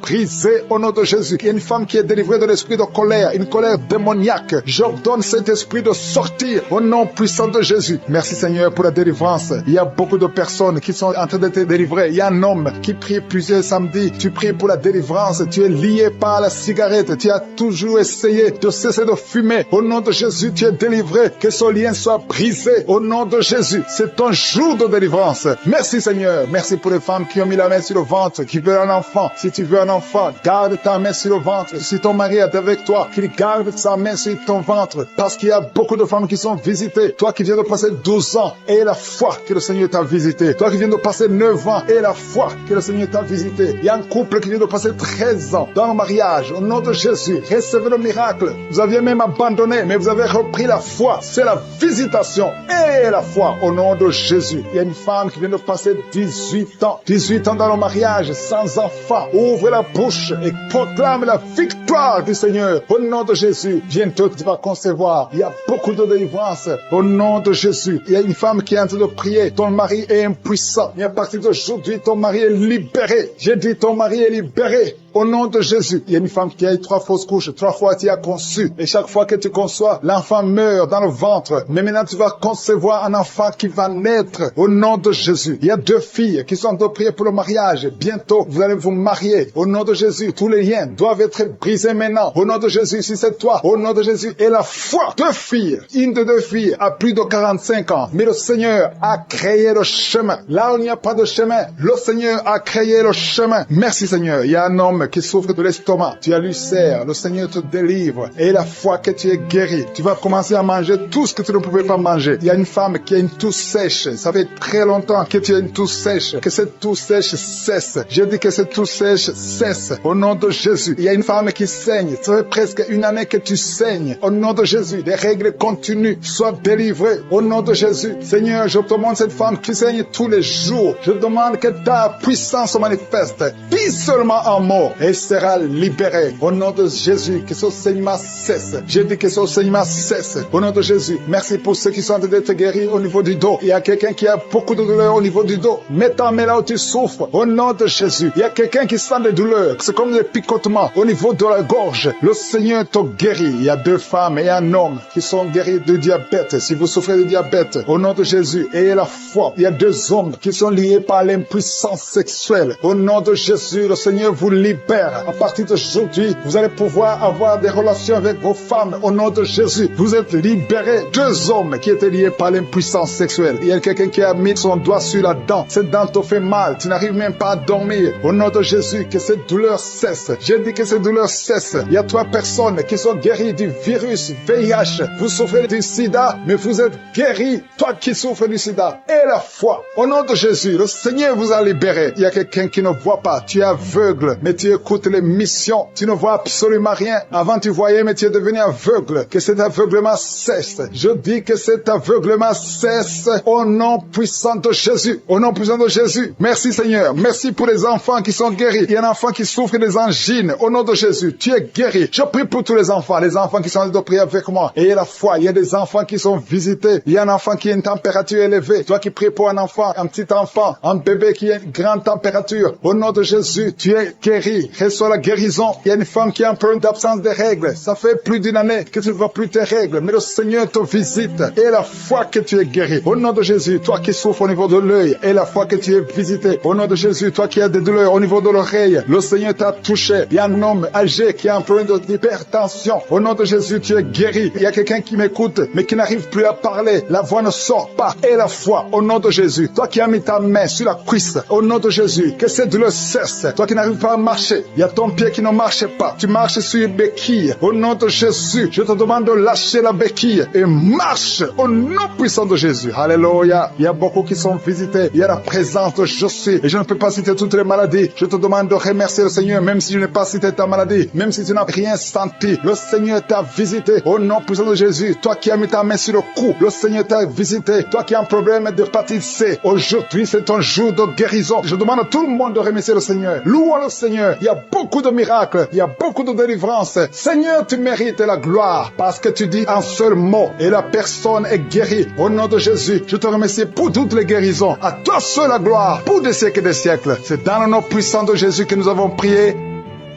brisés au nom de Jésus. Il y a une femme qui est délivrée de l'esprit de colère. Une colère démoniaque. J'ordonne cet esprit de sortir au nom puissant de Jésus. Merci Seigneur pour la délivrance. Il y a beaucoup de personnes qui sont en train d'être délivrées. Il y a un homme qui prie plusieurs samedis. Tu pries pour la délivrance. Tu es lié par la cigarette. Tu as toujours essayé de cesser de fumer. Au nom de Jésus, tu es délivré. Que ce lien soit brisé. Au nom de Jésus. C'est ton jour de délivrance. Merci Seigneur. Merci pour les femmes qui ont mis la main sur le ventre, qui veulent un enfant. Si tu veux un enfant, garde ta main sur le ventre. Si ton mari est avec toi, qu'il garde sa main sur ton ventre. Parce qu'il y a beaucoup de femmes qui sont visitées. Toi qui viens de passer 12 ans, et la foi que le Seigneur t'a visité. Toi qui viens de passer 9 ans, et la foi que le Seigneur t'a visité. Il y a un couple qui vient de passer 13 ans dans le mariage. Au nom de Jésus, recevez le miracle. Vous aviez même abandonné, mais vous avez repris la foi. C'est la visitation et la foi au nom de Jésus. Il y a une femme qui vient de passer 18 ans. 18 ans dans le mariage, sans enfant. Ouvre la bouche et proclame la victoire du Seigneur. Au nom de Jésus, bientôt tu vas concevoir. Il y a beaucoup de délivrance. Au nom de Jésus, il y a une femme qui est en train de prier. Ton mari est impuissant. Et à partir d'aujourd'hui, ton mari est libéré. J'ai dit ton mari est libéré. Au nom de Jésus, il y a une femme qui a eu 3 fausses couches. 3 fois tu as conçu. Et chaque fois que tu conçois, l'enfant meurt dans le ventre. Mais maintenant tu vas concevoir un enfant qui va naître. Au nom de Jésus. Il y a 2 filles qui sont en train de prier pour le mariage. Bientôt, vous allez vous marier. Au nom de Jésus, tous les liens doivent être brisés maintenant. Au nom de Jésus, si c'est toi, au nom de Jésus, et la foi. 2 filles. Une de 2 filles a plus de 45 ans. Mais le Seigneur a créé le chemin. Là où il n'y a pas de chemin, le Seigneur a créé le chemin. Merci Seigneur. Il y a un homme qui souffre de l'estomac. Tu as l'ulcère. Le Seigneur te délivre. Et la foi que tu es guéri. Tu vas commencer à manger tout ce que tu ne pouvais pas manger. Il y a une femme qui a une toux sèche. Ça fait très longtemps que tu as une toux sèche. Que cette toux sèche cesse. Je dis que cette toux sèche cesse. Au nom de Jésus. Il y a une femme qui saigne. Ça fait presque 1 année que tu saignes. Au nom de Jésus. Des règles continues. Sois délivré. Au nom de Jésus. Seigneur, je te demande cette femme qui saigne tous les jours. Je demande que ta puissance se manifeste. Dis seulement un mot. Et sera libérée. Au nom de Jésus. Que ce saignement cesse. Je dis que ce saignement cesse. Au nom de Jésus. Merci pour ceux qui sont en train d'être guéris au niveau du dos. Il y a quelqu'un qui a beaucoup de douleur au niveau du dos. Mets ta main là où tu souffres. Au nom de Jésus. Il y a quelqu'un qui sent des douleurs. C'est comme des picotements au niveau de la gorge. Le Seigneur te guérit. Il y a 2 femmes et un homme qui sont guéris de diabète. Si vous souffrez de diabète, au nom de Jésus, ayez la foi. Il y a 2 hommes qui sont liés par l'impuissance sexuelle. Au nom de Jésus, le Seigneur vous libère. À partir d'aujourd'hui, vous allez pouvoir avoir des relations avec vos femmes. Au nom de Jésus, vous êtes libérés. 2 hommes qui étaient liés par l'impuissance sexuelle. Il y a quelqu'un qui a mis son doigt sur la dent. Cette dent te fait mal. Tu n'arrives même pas à dormir. Au nom de Jésus, que cette douleur cesse. Je dis que cette douleur cesse. Il y a 3 personnes qui sont guéries du virus VIH. Vous souffrez du sida, mais vous êtes guéris. Toi qui souffres du sida, et la foi. Au nom de Jésus, le Seigneur vous a libéré. Il y a quelqu'un qui ne voit pas. Tu es aveugle, mais tu écoutes les missions. Tu ne vois absolument rien. Avant tu voyais, mais tu es devenu aveugle. Que cet aveuglement cesse. Je dis que cet aveuglement cesse au nom puissant de Jésus. Au nom puissant de Jésus. Merci Seigneur. Merci pour les enfants qui sont guéris. Il y a un enfant qui souffre des angines. Au nom de Jésus, Jésus, tu es guéri. Je prie pour tous les enfants qui sont de prier avec moi. Ayez la foi, il y a des enfants qui sont visités. Il y a un enfant qui a une température élevée. Toi qui pries pour un enfant, un petit enfant, un bébé qui a une grande température. Au nom de Jésus, tu es guéri. Reçois la guérison. Il y a une femme qui a un problème d'absence de règles. Ça fait plus d'une année que tu ne vois plus tes règles. Mais le Seigneur te visite. Et la foi que tu es guéri. Au nom de Jésus, toi qui souffres au niveau de l'œil. Et la foi que tu es visité. Au nom de Jésus, toi qui as des douleurs au niveau de l'oreille. Le Seigneur t'a touché. Il y a un homme âgé qui a un problème d'hypertension. Au nom de Jésus, tu es guéri. Il y a quelqu'un qui m'écoute, mais qui n'arrive plus à parler. La voix ne sort pas. Et la foi, au nom de Jésus. Toi qui as mis ta main sur la cuisse. Au nom de Jésus, que cette douleur cesse. Toi qui n'arrives pas à marcher. Il y a ton pied qui ne marche pas. Tu marches sur une béquille. Au nom de Jésus, je te demande de lâcher la béquille et marche au nom puissant de Jésus. Alléluia. Il y a beaucoup qui sont visités. Il y a la présence de Je suis. Et je ne peux pas citer toutes les maladies. Je te demande de remercier le Seigneur, même si je n'ai pas cité ta maladie, même si tu n'as rien senti. Le Seigneur t'a visité au nom puissant de Jésus. Toi qui as mis ta main sur le cou, le Seigneur t'a visité. Toi qui as un problème d'hépatite C, aujourd'hui c'est ton jour de guérison. Je demande à tout le monde de remercier le Seigneur. Louons le Seigneur. Il y a beaucoup de miracles, il y a beaucoup de délivrances. Seigneur, tu mérites la gloire parce que tu dis un seul mot et la personne est guérie. Au nom de Jésus, je te remercie pour toutes les guérisons. À toi seul la gloire pour des siècles et des siècles. C'est dans le nom puissant de Jésus que nous avons prié.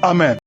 Amen.